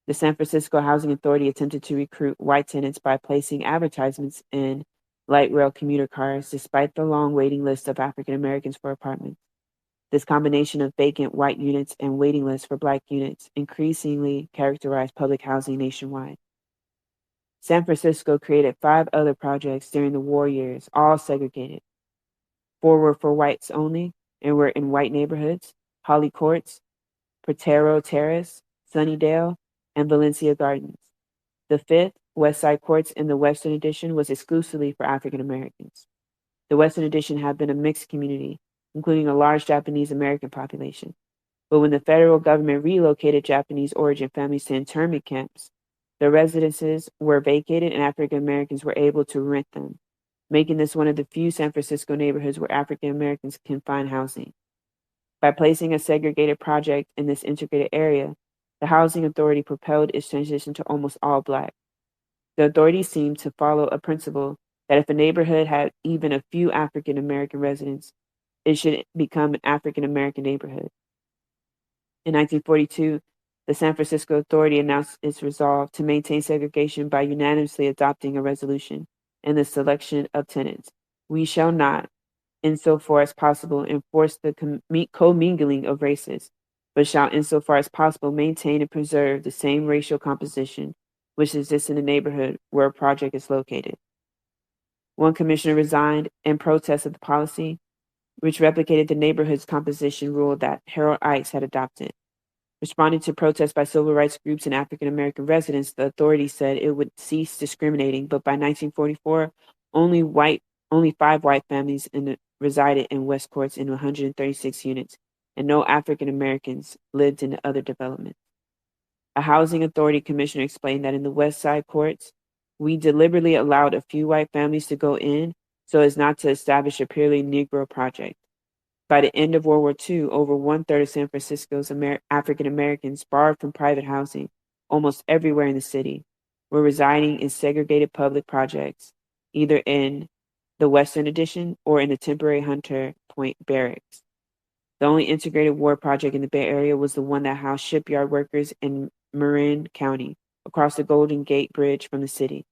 The San Francisco Housing Authority attempted to recruit white tenants by placing advertisements in light rail commuter cars, despite the long waiting list of African Americans for apartments. This combination of vacant white units and waiting lists for Black units increasingly characterized public housing nationwide. San Francisco created 5 other projects during the war years, all segregated. 4 were for whites only and were in white neighborhoods: Holly Courts, Potrero Terrace, Sunnydale, and Valencia Gardens. The 5th, West Side Courts in the Western Addition, was exclusively for African Americans. The Western Addition had been a mixed community, including a large Japanese American population. But when the federal government relocated Japanese origin families to internment camps, the residences were vacated and African Americans were able to rent them, making this one of the few San Francisco neighborhoods where African Americans can find housing. By placing a segregated project in this integrated area, the Housing Authority propelled its transition to almost all Black. The authority seemed to follow a principle that if a neighborhood had even a few African American residents, it should become an African American neighborhood. In 1942, the San Francisco Authority announced its resolve to maintain segregation by unanimously adopting a resolution in the selection of tenants. We shall not, insofar as possible, enforce the commingling of races, but shall, insofar as possible, maintain and preserve the same racial composition which exists in the neighborhood where a project is located. One commissioner resigned in protest of the policy, which replicated the neighborhood's composition rule that Harold Ice had adopted. Responding to protests by civil rights groups and African American residents, the authority said it would cease discriminating, but by 1944, only 5 white families resided in West Courts in 136 units, and no African Americans lived in the other developments. A housing authority commissioner explained that in the West Side Courts, we deliberately allowed a few white families to go in so as not to establish a purely Negro project. By the end of World War II, over 1/3 of San Francisco's African Americans borrowed from private housing almost everywhere in the city, were residing in segregated public projects, either in the Western Addition or in the temporary Hunter Point Barracks. The only integrated war project in the Bay Area was the one that housed shipyard workers in Marin County, across the Golden Gate Bridge from the city.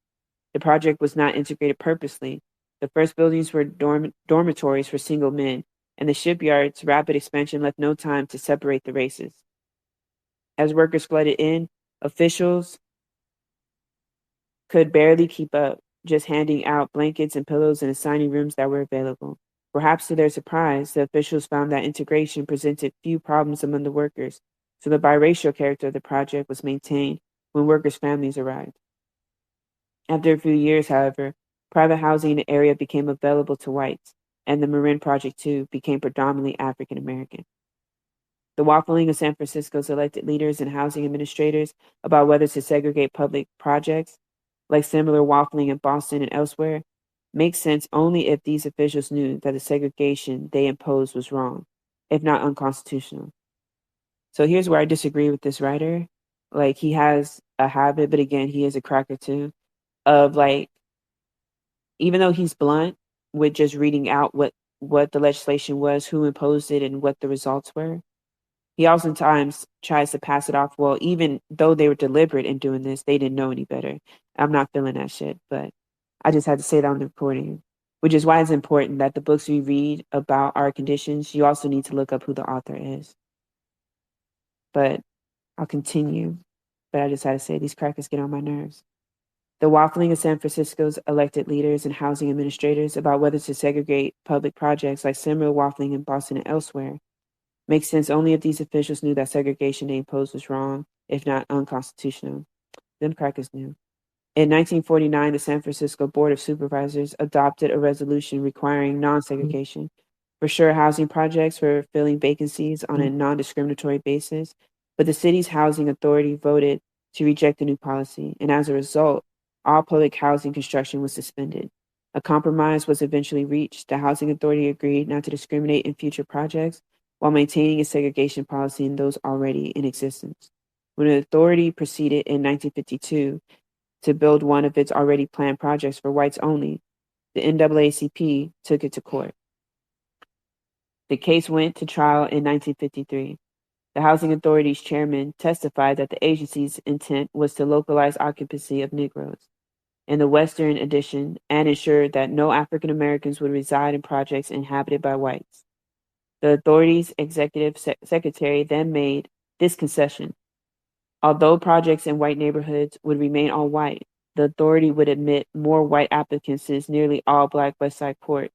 The project was not integrated purposely. The first buildings were dormitories for single men, and the shipyard's rapid expansion left no time to separate the races. As workers flooded in, officials could barely keep up, just handing out blankets and pillows and assigning rooms that were available. Perhaps to their surprise, the officials found that integration presented few problems among the workers, so the biracial character of the project was maintained when workers' families arrived. After a few years, however, private housing in the area became available to whites, and the Marin Project, too, became predominantly African American. The waffling of San Francisco's elected leaders and housing administrators about whether to segregate public projects, like similar waffling in Boston and elsewhere, makes sense only if these officials knew that the segregation they imposed was wrong, if not unconstitutional. So here's where I disagree with this writer. Like, he has a habit, but again, he is a cracker too, of like, even though he's blunt with just reading out what the legislation was, who imposed it, and what the results were, he oftentimes tries to pass it off. Well, even though they were deliberate in doing this, they didn't know any better. I'm not feeling that shit, but I just had to say that on the recording, which is why it's important that the books we read about our conditions, you also need to look up who the author is. But I'll continue. But I just had to say these crackers get on my nerves. The waffling of San Francisco's elected leaders and housing administrators about whether to segregate public projects like similar waffling in Boston and elsewhere makes sense only if these officials knew that segregation they imposed was wrong, if not unconstitutional. Them crackers knew. In 1949, the San Francisco Board of Supervisors adopted a resolution requiring non-segregation for sure housing projects for filling vacancies on a non-discriminatory basis, but the city's housing authority voted to reject the new policy, and as a result, all public housing construction was suspended. A compromise was eventually reached. The housing authority agreed not to discriminate in future projects while maintaining a segregation policy in those already in existence. When the authority proceeded in 1952 to build one of its already planned projects for whites only, the NAACP took it to court. The case went to trial in 1953. The Housing Authority's chairman testified that the agency's intent was to localize occupancy of Negroes in the Western Addition and ensure that no African Americans would reside in projects inhabited by whites. The authority's executive secretary then made this concession. Although projects in white neighborhoods would remain all white, the authority would admit more white applicants to its nearly all black West Side Court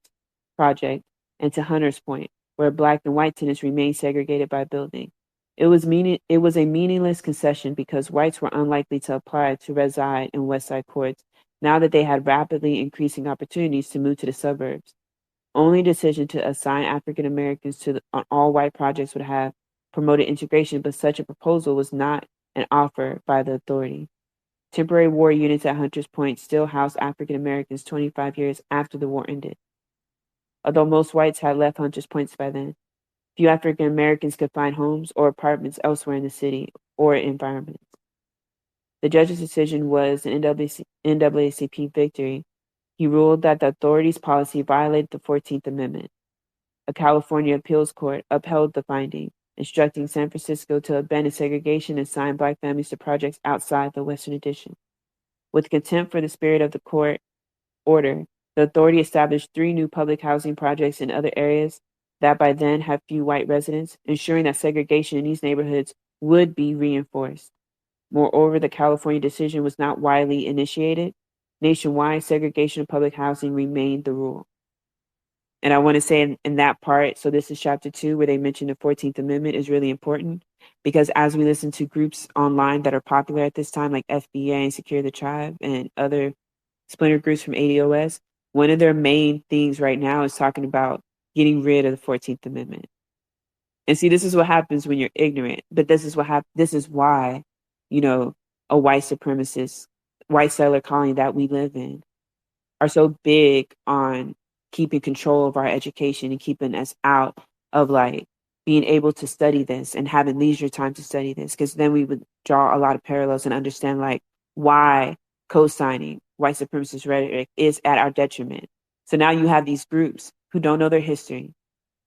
project and to Hunters Point, where black and white tenants remained segregated by building. It was a meaningless concession because whites were unlikely to apply to reside in West Side Courts now that they had rapidly increasing opportunities to move to the suburbs. Only decision to assign African Americans to on all white projects would have promoted integration, but such a proposal was not an offer by the authority. Temporary war units at Hunters Point still housed African Americans 25 years after the war ended. Although most whites had left Hunters Point by then, few African Americans could find homes or apartments elsewhere in the city or environment. The judge's decision was an NAACP victory. He ruled that the authority's policy violated the 14th Amendment. A California appeals court upheld the finding, instructing San Francisco to abandon segregation and assign black families to projects outside the Western Addition. With contempt for the spirit of the court order, the authority established 3 new public housing projects in other areas that by then had few white residents, ensuring that segregation in these neighborhoods would be reinforced. Moreover, the California decision was not widely initiated. Nationwide, segregation of public housing remained the rule. And I want to say in that part, so this is chapter 2, where they mention the 14th Amendment is really important because as we listen to groups online that are popular at this time, like FBA and Secure the Tribe and other splinter groups from ADOS, one of their main things right now is talking about getting rid of the 14th Amendment. And see, this is what happens when you're ignorant, but this is this is why, you know, a white supremacist, white settler colony that we live in are so big on keeping control of our education and keeping us out of like being able to study this and having leisure time to study this. Because then we would draw a lot of parallels and understand like why co-signing white supremacist rhetoric is at our detriment. So now you have these groups who don't know their history,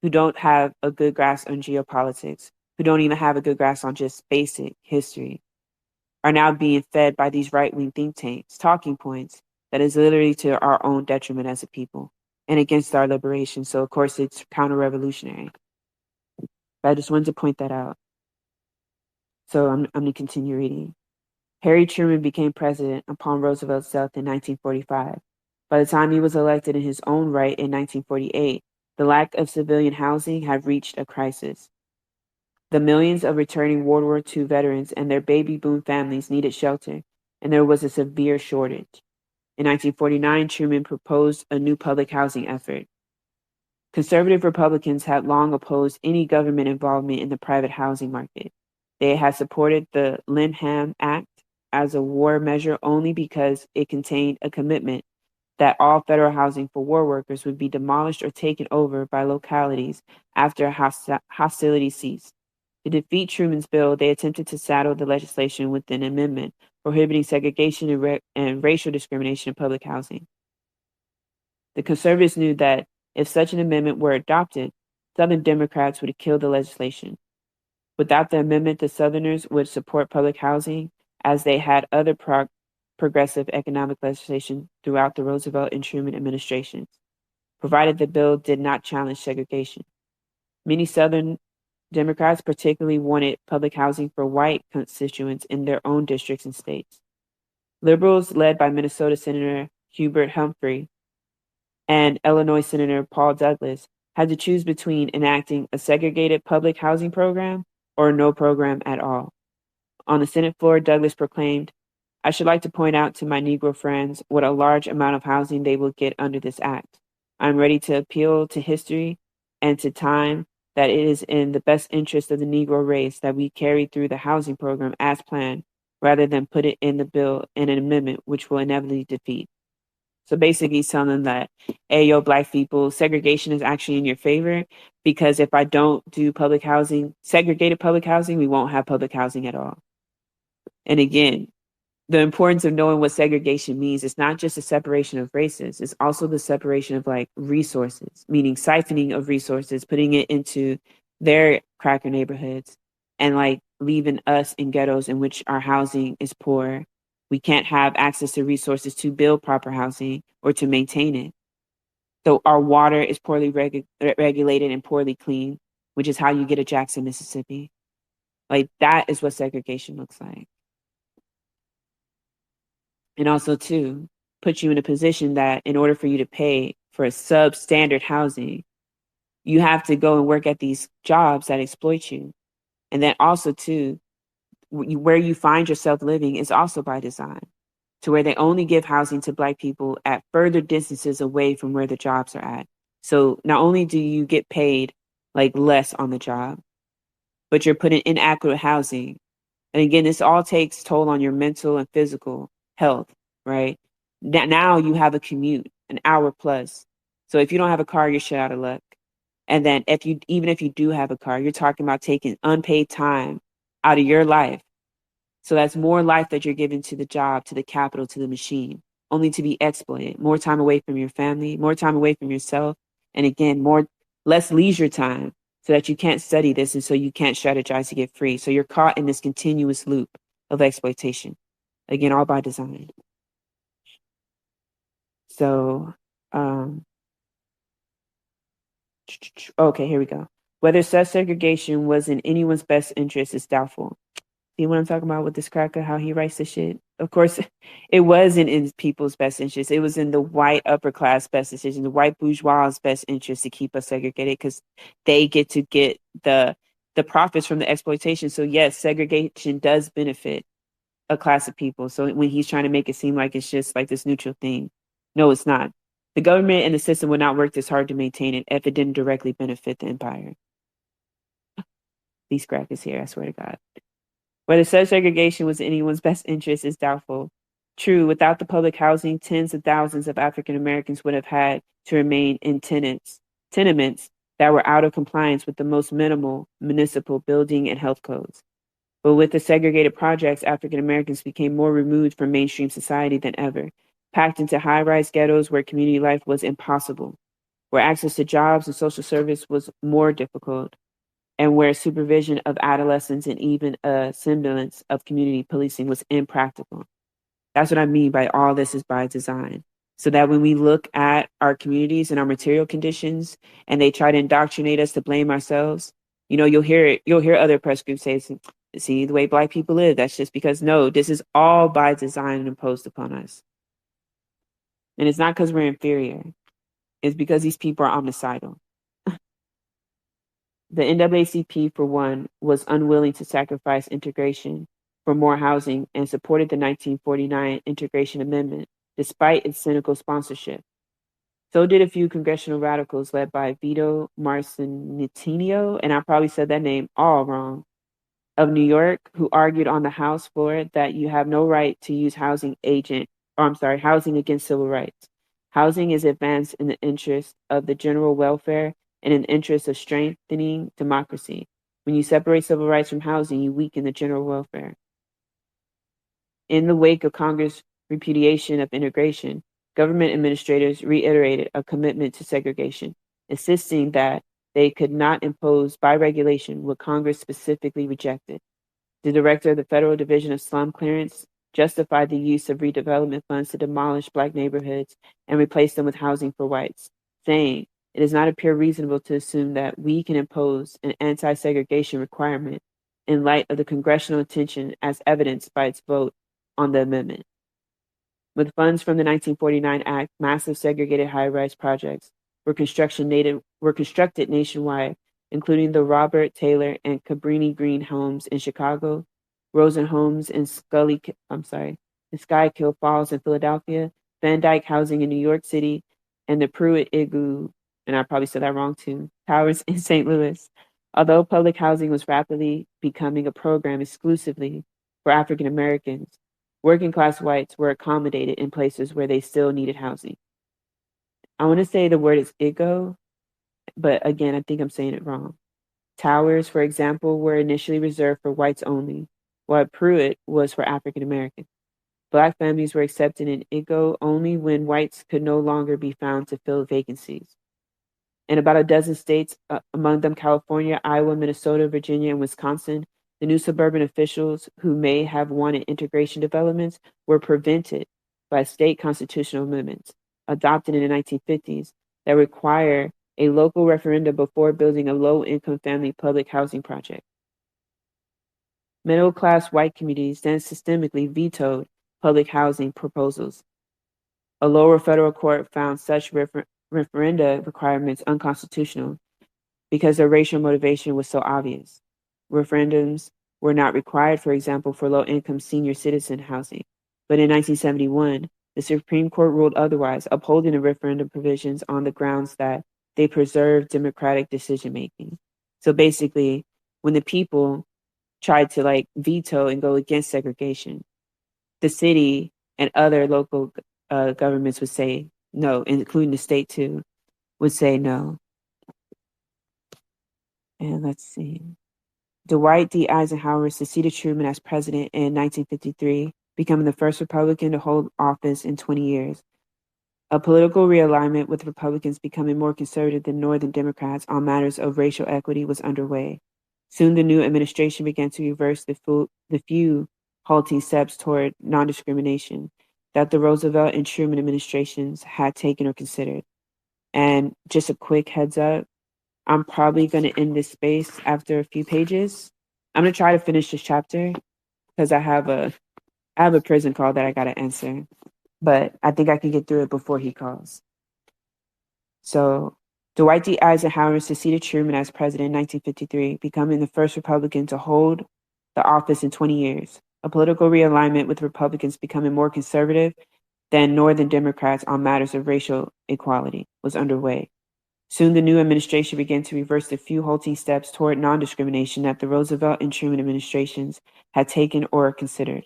who don't have a good grasp on geopolitics, who don't even have a good grasp on just basic history, are now being fed by these right-wing think tanks, talking points that is literally to our own detriment as a people and against our liberation. So, of course, it's counter-revolutionary. But I just wanted to point that out. So I'm going to continue reading. Harry Truman became president upon Roosevelt's death in 1945. By the time he was elected in his own right in 1948, the lack of civilian housing had reached a crisis. The millions of returning World War II veterans and their baby boom families needed shelter, and there was a severe shortage. In 1949, Truman proposed a new public housing effort. Conservative Republicans had long opposed any government involvement in the private housing market. They had supported the Lanham Act as a war measure only because it contained a commitment that all federal housing for war workers would be demolished or taken over by localities after hostilities ceased. To defeat Truman's bill, they attempted to saddle the legislation with an amendment prohibiting segregation and racial discrimination in public housing. The conservatives knew that if such an amendment were adopted, Southern Democrats would kill the legislation. Without the amendment, the Southerners would support public housing as they had other progressive economic legislation throughout the Roosevelt and Truman administrations, provided the bill did not challenge segregation. Many Southern Democrats particularly wanted public housing for white constituents in their own districts and states. Liberals, led by Minnesota Senator Hubert Humphrey and Illinois Senator Paul Douglas, had to choose between enacting a segregated public housing program or no program at all. On the Senate floor, Douglas proclaimed, "I should like to point out to my Negro friends what a large amount of housing they will get under this act. I am ready to appeal to history and to time that it is in the best interest of the Negro race that we carry through the housing program as planned, rather than put it in the bill in an amendment which will inevitably defeat." So basically he's telling them that, hey, yo, black people, segregation is actually in your favor, because if I don't do public housing, segregated public housing, we won't have public housing at all. And again, the importance of knowing what segregation means, it's not just a separation of races, it's also the separation of like resources, meaning siphoning of resources, putting it into their cracker neighborhoods and like leaving us in ghettos in which our housing is poor. We can't have access to resources to build proper housing or to maintain it. So our water is poorly regulated and poorly clean, which is how you get a Jackson, Mississippi. Like that is what segregation looks like. And also, too, put you in a position that in order for you to pay for substandard housing, you have to go and work at these jobs that exploit you. And then also, too, where you find yourself living is also by design, to where they only give housing to Black people at further distances away from where the jobs are at. So not only do you get paid like less on the job, but you're put in inadequate housing. And again, this all takes toll on your mental and physical health, right? Now you have a commute, an hour plus. So if you don't have a car, you're shit out of luck. And then even if you do have a car, you're talking about taking unpaid time out of your life. So that's more life that you're giving to the job, to the capital, to the machine, only to be exploited. More time away from your family, more time away from yourself. And again, less leisure time, so that you can't study this and so you can't strategize to get free. So you're caught in this continuous loop of exploitation. Again, all by design. So, okay, here we go. Whether such segregation was in anyone's best interest is doubtful. See what I'm talking about with this cracker, how he writes this shit? Of course, it wasn't in people's best interest. It was in the white upper class best interest, in the white bourgeois' best interest to keep us segregated, because they get to get the profits from the exploitation. So yes, segregation does benefit a class of people. So when he's trying to make it seem like it's just like this neutral thing, no, it's not. The government and the system would not work this hard to maintain it if it didn't directly benefit the empire. These crackers here, I swear to God. Whether such segregation was in anyone's best interest is doubtful. True, without the public housing, tens of thousands of African Americans would have had to remain in tenements that were out of compliance with the most minimal municipal building and health codes. But with the segregated projects, African Americans became more removed from mainstream society than ever, packed into high-rise ghettos where community life was impossible, where access to jobs and social service was more difficult, and where supervision of adolescents and even a semblance of community policing was impractical. That's what I mean by all this is by design. So that when we look at our communities and our material conditions and they try to indoctrinate us to blame ourselves, you'll hear other press groups say, see the way Black people live, that's just because, no, this is all by design and imposed upon us. And it's not because we're inferior. It's because these people are omnicidal. The NAACP, for one, was unwilling to sacrifice integration for more housing and supported the 1949 Integration Amendment, despite its cynical sponsorship. So did a few congressional radicals led by Vito Marcinitino, and I probably said that name all wrong, of New York, who argued on the House floor that you have no right to use housing against civil rights. Housing is advanced in the interest of the general welfare and in the interest of strengthening democracy. When you separate civil rights from housing, you weaken the general welfare. In the wake of Congress' repudiation of integration, government administrators reiterated a commitment to segregation, insisting that they could not impose by regulation what Congress specifically rejected. The director of the Federal Division of Slum Clearance justified the use of redevelopment funds to demolish Black neighborhoods and replace them with housing for whites, saying, "It does not appear reasonable to assume that we can impose an anti-segregation requirement in light of the congressional intention as evidenced by its vote on the amendment." With funds from the 1949 Act, massive segregated high-rise projects were constructed nationwide, including the Robert Taylor and Cabrini Green homes in Chicago, Rosen homes in Schuylkill Falls in Philadelphia, Van Dyke housing in New York City, and the Pruitt Igloo, and I probably said that wrong too, towers in St. Louis. Although public housing was rapidly becoming a program exclusively for African Americans, working class whites were accommodated in places where they still needed housing. I want to say the word is igo, but again, I think I'm saying it wrong. Towers, for example, were initially reserved for whites only, while Pruitt was for African Americans. Black families were accepted in igo only when whites could no longer be found to fill vacancies. In about a dozen states, among them California, Iowa, Minnesota, Virginia, and Wisconsin, the new suburban officials who may have wanted integration developments were prevented by state constitutional amendments adopted in the 1950s that require a local referendum before building a low-income family public housing project. Middle-class white communities then systemically vetoed public housing proposals. A lower federal court found such referenda requirements unconstitutional because their racial motivation was so obvious. Referendums were not required, for example, for low-income senior citizen housing. But in 1971, the Supreme Court ruled otherwise, upholding the referendum provisions on the grounds that they preserved democratic decision-making. So basically, when the people tried to veto and go against segregation, the city and other local governments would say no, including the state too, would say no. And let's see. Dwight D. Eisenhower succeeded Truman as president in 1953, becoming the first Republican to hold office in 20 years. A political realignment with Republicans becoming more conservative than Northern Democrats on matters of racial equity was underway. Soon the new administration began to reverse the few halting steps toward non-discrimination that the Roosevelt and Truman administrations had taken or considered. And just a quick heads up, I'm probably going to end this space after a few pages. I'm going to try to finish this chapter because I have a prison call that I got to answer, but I think I can get through it before he calls. So Dwight D. Eisenhower succeeded Truman as president in 1953, becoming the first Republican to hold the office in 20 years. A political realignment with Republicans becoming more conservative than Northern Democrats on matters of racial equality was underway. Soon the new administration began to reverse the few halting steps toward non-discrimination that the Roosevelt and Truman administrations had taken or considered.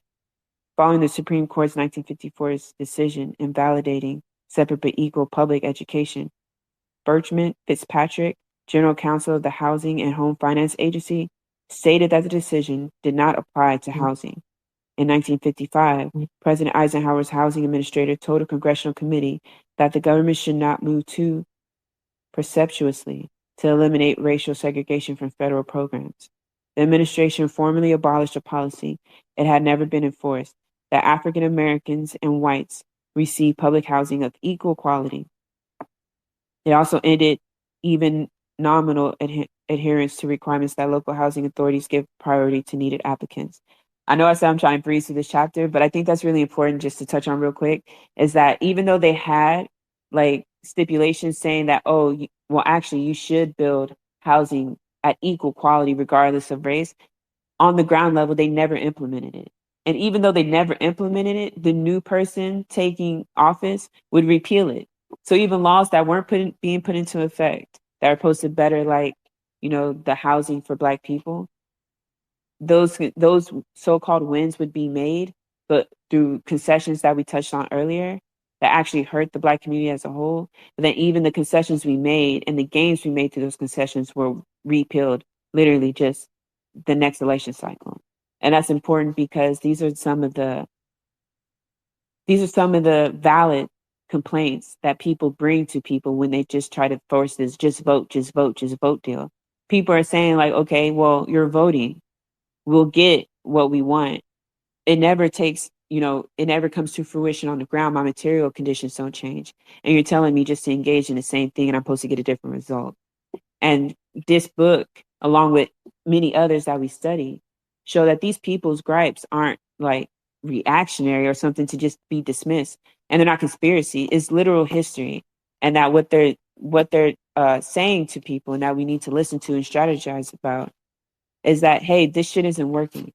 Following the Supreme Court's 1954 decision invalidating separate but equal public education, Birchman Fitzpatrick, general counsel of the Housing and Home Finance Agency, stated that the decision did not apply to housing. In 1955, President Eisenhower's housing administrator told a congressional committee that the government should not move too precipitously to eliminate racial segregation from federal programs. The administration formally abolished a policy it had never been enforced, that African Americans and whites receive public housing of equal quality. It also ended even nominal adherence to requirements that local housing authorities give priority to needed applicants. I know I said I'm trying to breeze through this chapter, but I think that's really important just to touch on real quick, is that even though they had stipulations saying that, actually you should build housing at equal quality regardless of race, on the ground level, they never implemented it. And even though they never implemented it, the new person taking office would repeal it. So even laws that weren't being put into effect that are supposed to better the housing for Black people, those so-called wins would be made, but through concessions that we touched on earlier, that actually hurt the Black community as a whole. But then even the concessions we made and the gains we made through those concessions were repealed literally just the next election cycle. And that's important because these are some of the valid complaints that people bring to people when they just try to force this just vote, just vote, just vote deal. People are saying like, okay, well, you're voting. We'll get what we want. It never takes, it never comes to fruition on the ground. My material conditions don't change. And you're telling me just to engage in the same thing and I'm supposed to get a different result. And this book, along with many others that we study, show that these people's gripes aren't like reactionary or something to just be dismissed. And they're not conspiracy. It's literal history. And that what they're saying to people and that we need to listen to and strategize about is that, hey, this shit isn't working.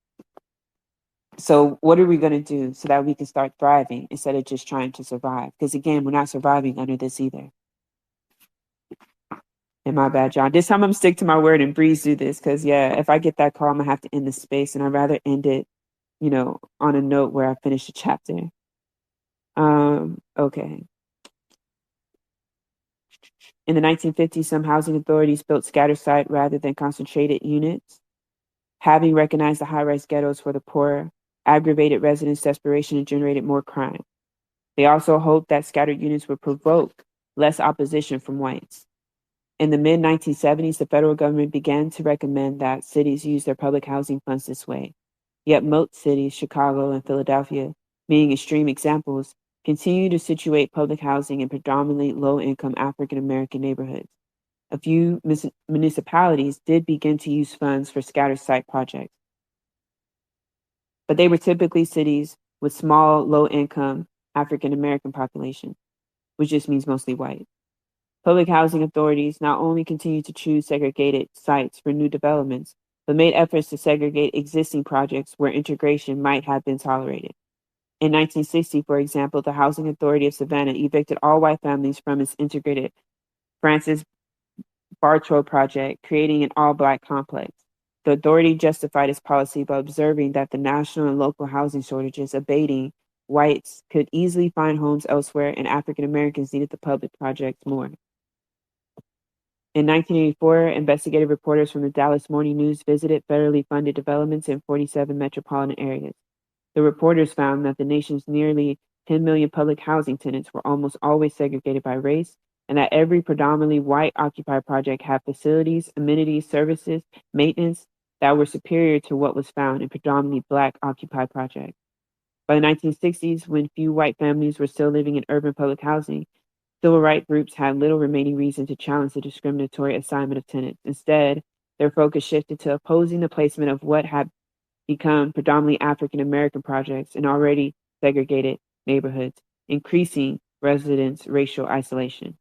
So what are we going to do so that we can start thriving instead of just trying to survive? Because again, we're not surviving under this either. And my bad, John. This time I'm stick to my word and breeze through this because, yeah, if I get that call, I'm going to have to end the space. And I'd rather end it, on a note where I finish the chapter. Okay. In the 1950s, some housing authorities built scatter site rather than concentrated units. Having recognized the high-rise ghettos for the poor, aggravated residents' desperation and generated more crime. They also hoped that scattered units would provoke less opposition from whites. In the mid-1970s, the federal government began to recommend that cities use their public housing funds this way. Yet most cities, Chicago and Philadelphia, being extreme examples, continue to situate public housing in predominantly low-income African-American neighborhoods. A few municipalities did begin to use funds for scattered site projects, but they were typically cities with small, low-income African-American population, which just means mostly white. Public housing authorities not only continued to choose segregated sites for new developments, but made efforts to segregate existing projects where integration might have been tolerated. In 1960, for example, the Housing Authority of Savannah evicted all white families from its integrated Francis Bartow project, creating an all-Black complex. The authority justified its policy by observing that the national and local housing shortages abating, whites could easily find homes elsewhere, and African Americans needed the public projects more. In 1984, investigative reporters from the Dallas Morning News visited federally funded developments in 47 metropolitan areas. The reporters found that the nation's nearly 10 million public housing tenants were almost always segregated by race, and that every predominantly white occupied project had facilities, amenities, services, maintenance that were superior to what was found in predominantly Black occupied projects. By the 1960s, when few white families were still living in urban public housing, civil rights groups had little remaining reason to challenge the discriminatory assignment of tenants. Instead, their focus shifted to opposing the placement of what had become predominantly African American projects in already segregated neighborhoods, increasing residents' racial isolation.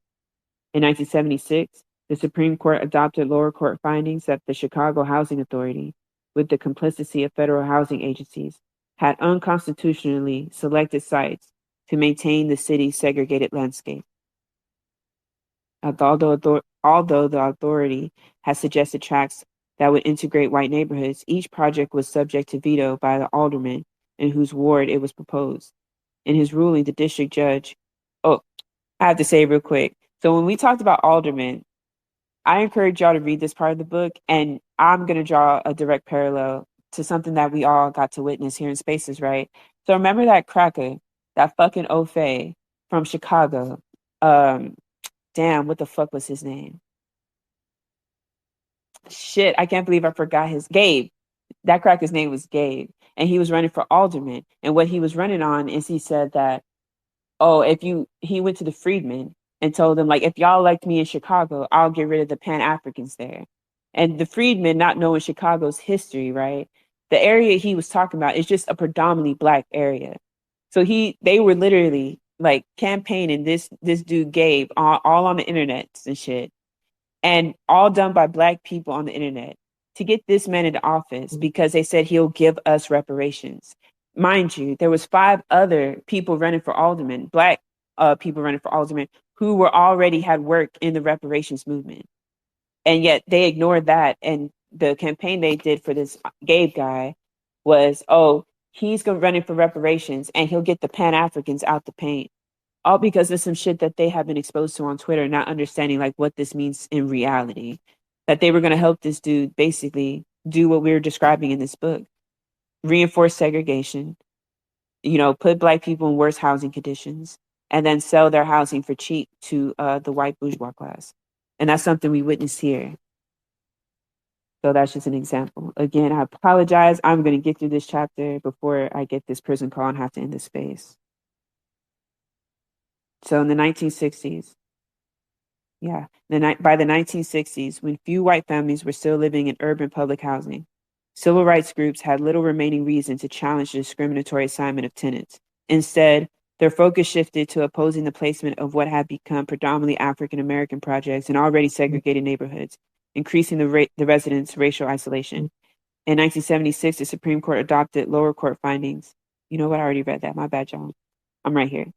In 1976, the Supreme Court adopted lower court findings that the Chicago Housing Authority, with the complicity of federal housing agencies, had unconstitutionally selected sites to maintain the city's segregated landscape. Although the authority has suggested tracts that would integrate white neighborhoods, each project was subject to veto by the alderman in whose ward it was proposed. In his ruling, the district judge, I have to say real quick. So when we talked about aldermen, I encourage y'all to read this part of the book, and I'm going to draw a direct parallel to something that we all got to witness here in Spaces, right? So remember that cracker, that fucking Ofe from Chicago. Damn, what the fuck was his name? Shit, I can't believe I forgot Gabe. That cracker's name was Gabe, and he was running for alderman. And what he was running on is he said that, he went to the freedmen and told them, like, if y'all elect me in Chicago, I'll get rid of the Pan-Africans there. And the freedmen, not knowing Chicago's history, right? The area he was talking about is just a predominantly Black area. So they were literally like campaigning this dude Gabe all on the internet and shit, and all done by Black people on the internet to get this man into office because they said he'll give us reparations. Mind you, there was 5 other people running for alderman, Black people running for alderman, who were already had work in the reparations movement. And yet they ignored that. And the campaign they did for this Gabe guy was, he's running for reparations and he'll get the Pan-Africans out the paint. All because of some shit that they have been exposed to on Twitter, not understanding like what this means in reality. That they were going to help this dude basically do what we were describing in this book, reinforce segregation, put black people in worse housing conditions, and then sell their housing for cheap to the white bourgeois class. And that's something we witnessed here. So that's just an example. Again, I apologize. I'm going to get through this chapter before I get this prison call and have to end the space. So in the 1960s, by the 1960s, when few white families were still living in urban public housing, civil rights groups had little remaining reason to challenge the discriminatory assignment of tenants. Instead, their focus shifted to opposing the placement of what had become predominantly African American projects in already segregated neighborhoods, increasing the residents' racial isolation. In 1976, the Supreme Court adopted lower court findings. You know what? I already read that. My bad, y'all. I'm right here.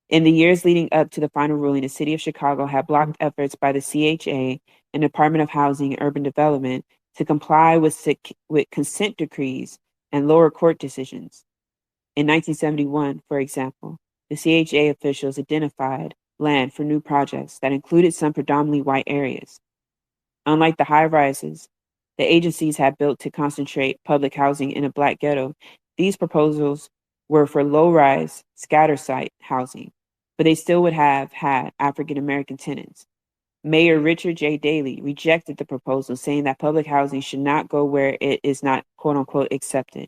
In the years leading up to the final ruling, the city of Chicago had blocked efforts by the CHA and Department of Housing and Urban Development to comply with consent decrees and lower court decisions. In 1971, for example, the CHA officials identified land for new projects that included some predominantly white areas. Unlike the high rises the agencies had built to concentrate public housing in a black ghetto, these proposals were for low-rise, scatter site housing, but they still would have had African American tenants. Mayor Richard J. Daley rejected the proposal, saying that public housing should not go where it is not quote unquote accepted.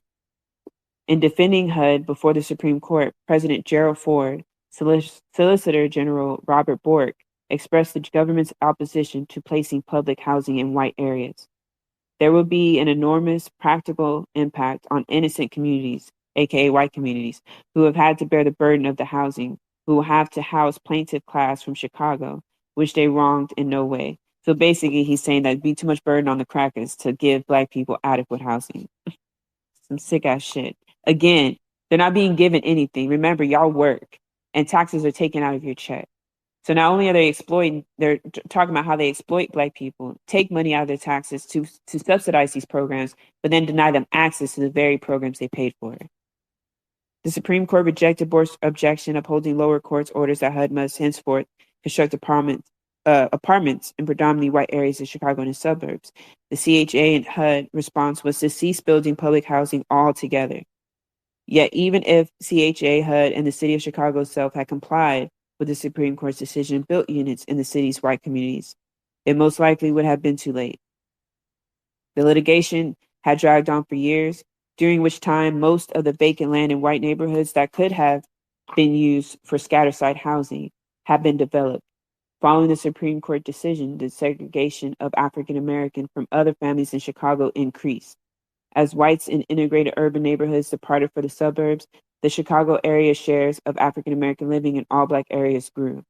In defending HUD before the Supreme Court, President Gerald Ford, Solicitor General Robert Bork expressed the government's opposition to placing public housing in white areas. There will be an enormous practical impact on innocent communities, aka white communities, who have had to bear the burden of the housing, who will have to house plaintiff class from Chicago, which they wronged in no way. So basically, he's saying that it'd be too much burden on the crackers to give black people adequate housing. Some sick ass shit. Again, they're not being given anything. Remember, y'all work and taxes are taken out of your check. So not only are they exploiting, they're talking about how they exploit black people, take money out of their taxes to subsidize these programs, but then deny them access to the very programs they paid for. The Supreme Court rejected Bork's objection, upholding lower courts' orders that HUD must henceforth construct apartments in predominantly white areas of Chicago and its suburbs. The CHA and HUD response was to cease building public housing altogether. Yet even if CHA, HUD, and the city of Chicago itself had complied with the Supreme Court's decision and built units in the city's white communities, it most likely would have been too late. The litigation had dragged on for years, during which time most of the vacant land in white neighborhoods that could have been used for scatter site housing had been developed. Following the Supreme Court decision, the segregation of African American from other families in Chicago increased. As whites in integrated urban neighborhoods departed for the suburbs, the Chicago area shares of African American living in all black areas grew.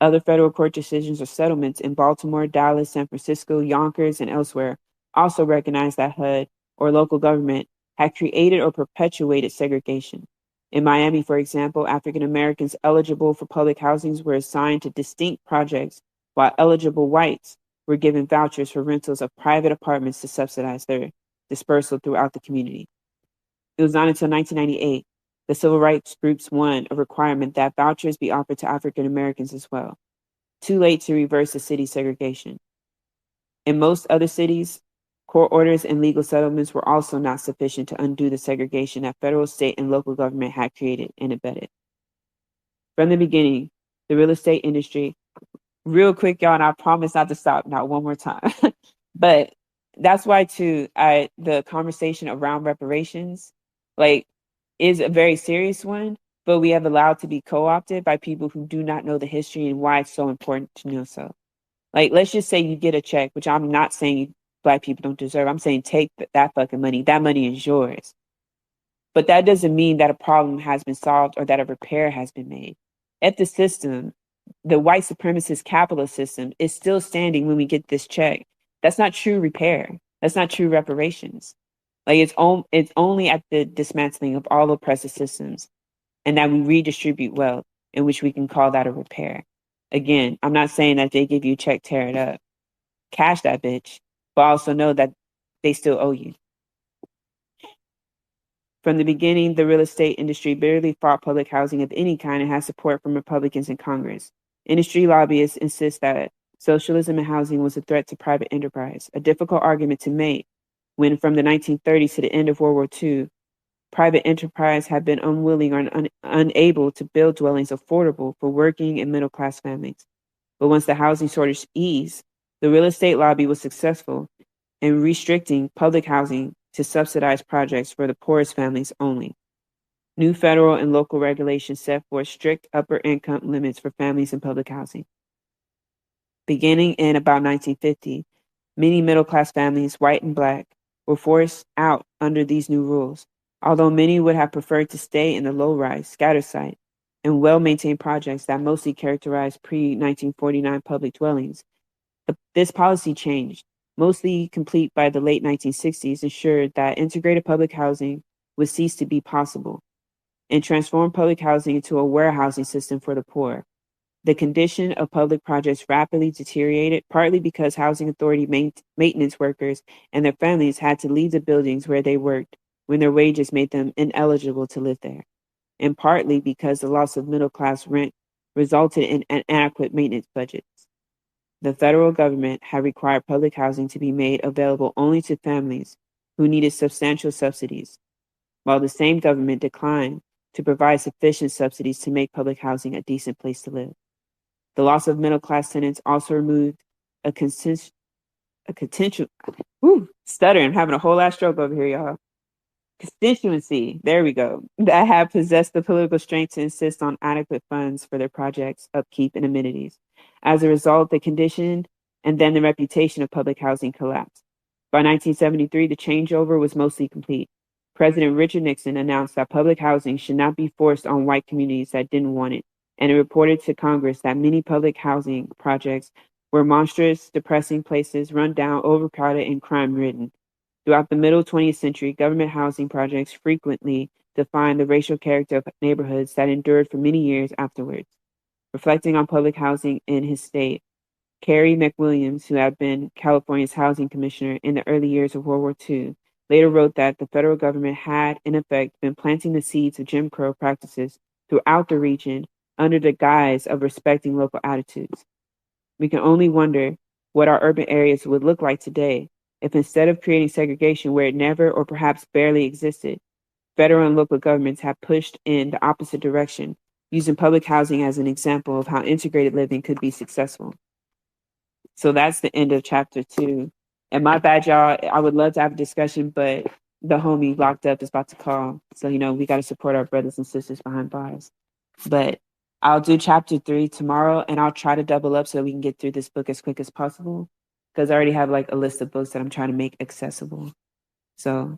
Other federal court decisions or settlements in Baltimore, Dallas, San Francisco, Yonkers, and elsewhere also recognized that HUD or local government had created or perpetuated segregation. In Miami, for example, African Americans eligible for public housings were assigned to distinct projects, while eligible whites were given vouchers for rentals of private apartments to subsidize their dispersal throughout the community. It was not until 1998 the civil rights groups won a requirement that vouchers be offered to African Americans as well. Too late to reverse the city's segregation. In most other cities, court orders and legal settlements were also not sufficient to undo the segregation that federal, state, and local government had created and embedded. From the beginning, the real estate industry, real quick, y'all, and I promise not to stop, not one more time. But that's why too, the conversation around reparations, is a very serious one, but we have allowed to be co-opted by people who do not know the history and why it's so important to know so. Let's just say you get a check, which I'm not saying black people don't deserve. I'm saying take that fucking money. That money is yours. But that doesn't mean that a problem has been solved or that a repair has been made. If the system, the white supremacist capitalist system, is still standing when we get this check, that's not true repair. That's not true reparations. It's only at the dismantling of all oppressive systems and that we redistribute wealth in which we can call that a repair. Again, I'm not saying that they give you a check, tear it up, cash that bitch, but also know that they still owe you. From the beginning, the real estate industry bitterly fought public housing of any kind and has support from Republicans in Congress. Industry lobbyists insist that socialism in housing was a threat to private enterprise, a difficult argument to make when from the 1930s to the end of World War II, private enterprise had been unwilling or unable to build dwellings affordable for working and middle class families. But once the housing shortage eased, the real estate lobby was successful in restricting public housing to subsidize projects for the poorest families only. New federal and local regulations set forth strict upper income limits for families in public housing. Beginning in about 1950, many middle class families, white and black, were forced out under these new rules, although many would have preferred to stay in the low rise, scatter site, and well maintained projects that mostly characterized pre 1949 public dwellings. This policy changed, mostly complete by the late 1960s, ensured that integrated public housing would cease to be possible and transformed public housing into a warehousing system for the poor. The condition of public projects rapidly deteriorated, partly because housing authority maintenance workers and their families had to leave the buildings where they worked when their wages made them ineligible to live there, and partly because the loss of middle class rent resulted in inadequate maintenance budgets. The federal government had required public housing to be made available only to families who needed substantial subsidies, while the same government declined to provide sufficient subsidies to make public housing a decent place to live. The loss of middle class tenants also removed a stutter. I'm having a whole ass stroke over here, y'all. Constituency, there we go, that have possessed the political strength to insist on adequate funds for their projects, upkeep, and amenities. As a result, the condition and then the reputation of public housing collapsed. By 1973, the changeover was mostly complete. President Richard Nixon announced that public housing should not be forced on white communities that didn't want it, and it reported to Congress that many public housing projects were monstrous, depressing places, run down, overcrowded, and crime-ridden. Throughout the middle 20th century, government housing projects frequently defined the racial character of neighborhoods that endured for many years afterwards. Reflecting on public housing in his state, Carey McWilliams, who had been California's housing commissioner in the early years of World War II, later wrote that the federal government had, in effect, been planting the seeds of Jim Crow practices throughout the region under the guise of respecting local attitudes. We can only wonder what our urban areas would look like today if instead of creating segregation where it never or perhaps barely existed, federal and local governments have pushed in the opposite direction, using public housing as an example of how integrated living could be successful. So that's the end of chapter 2. And my bad, y'all. I would love to have a discussion, but the homie locked up is about to call. So, we got to support our brothers and sisters behind bars. But I'll do chapter 3 tomorrow, and I'll try to double up so that we can get through this book as quick as possible, because I already have like a list of books that I'm trying to make accessible. So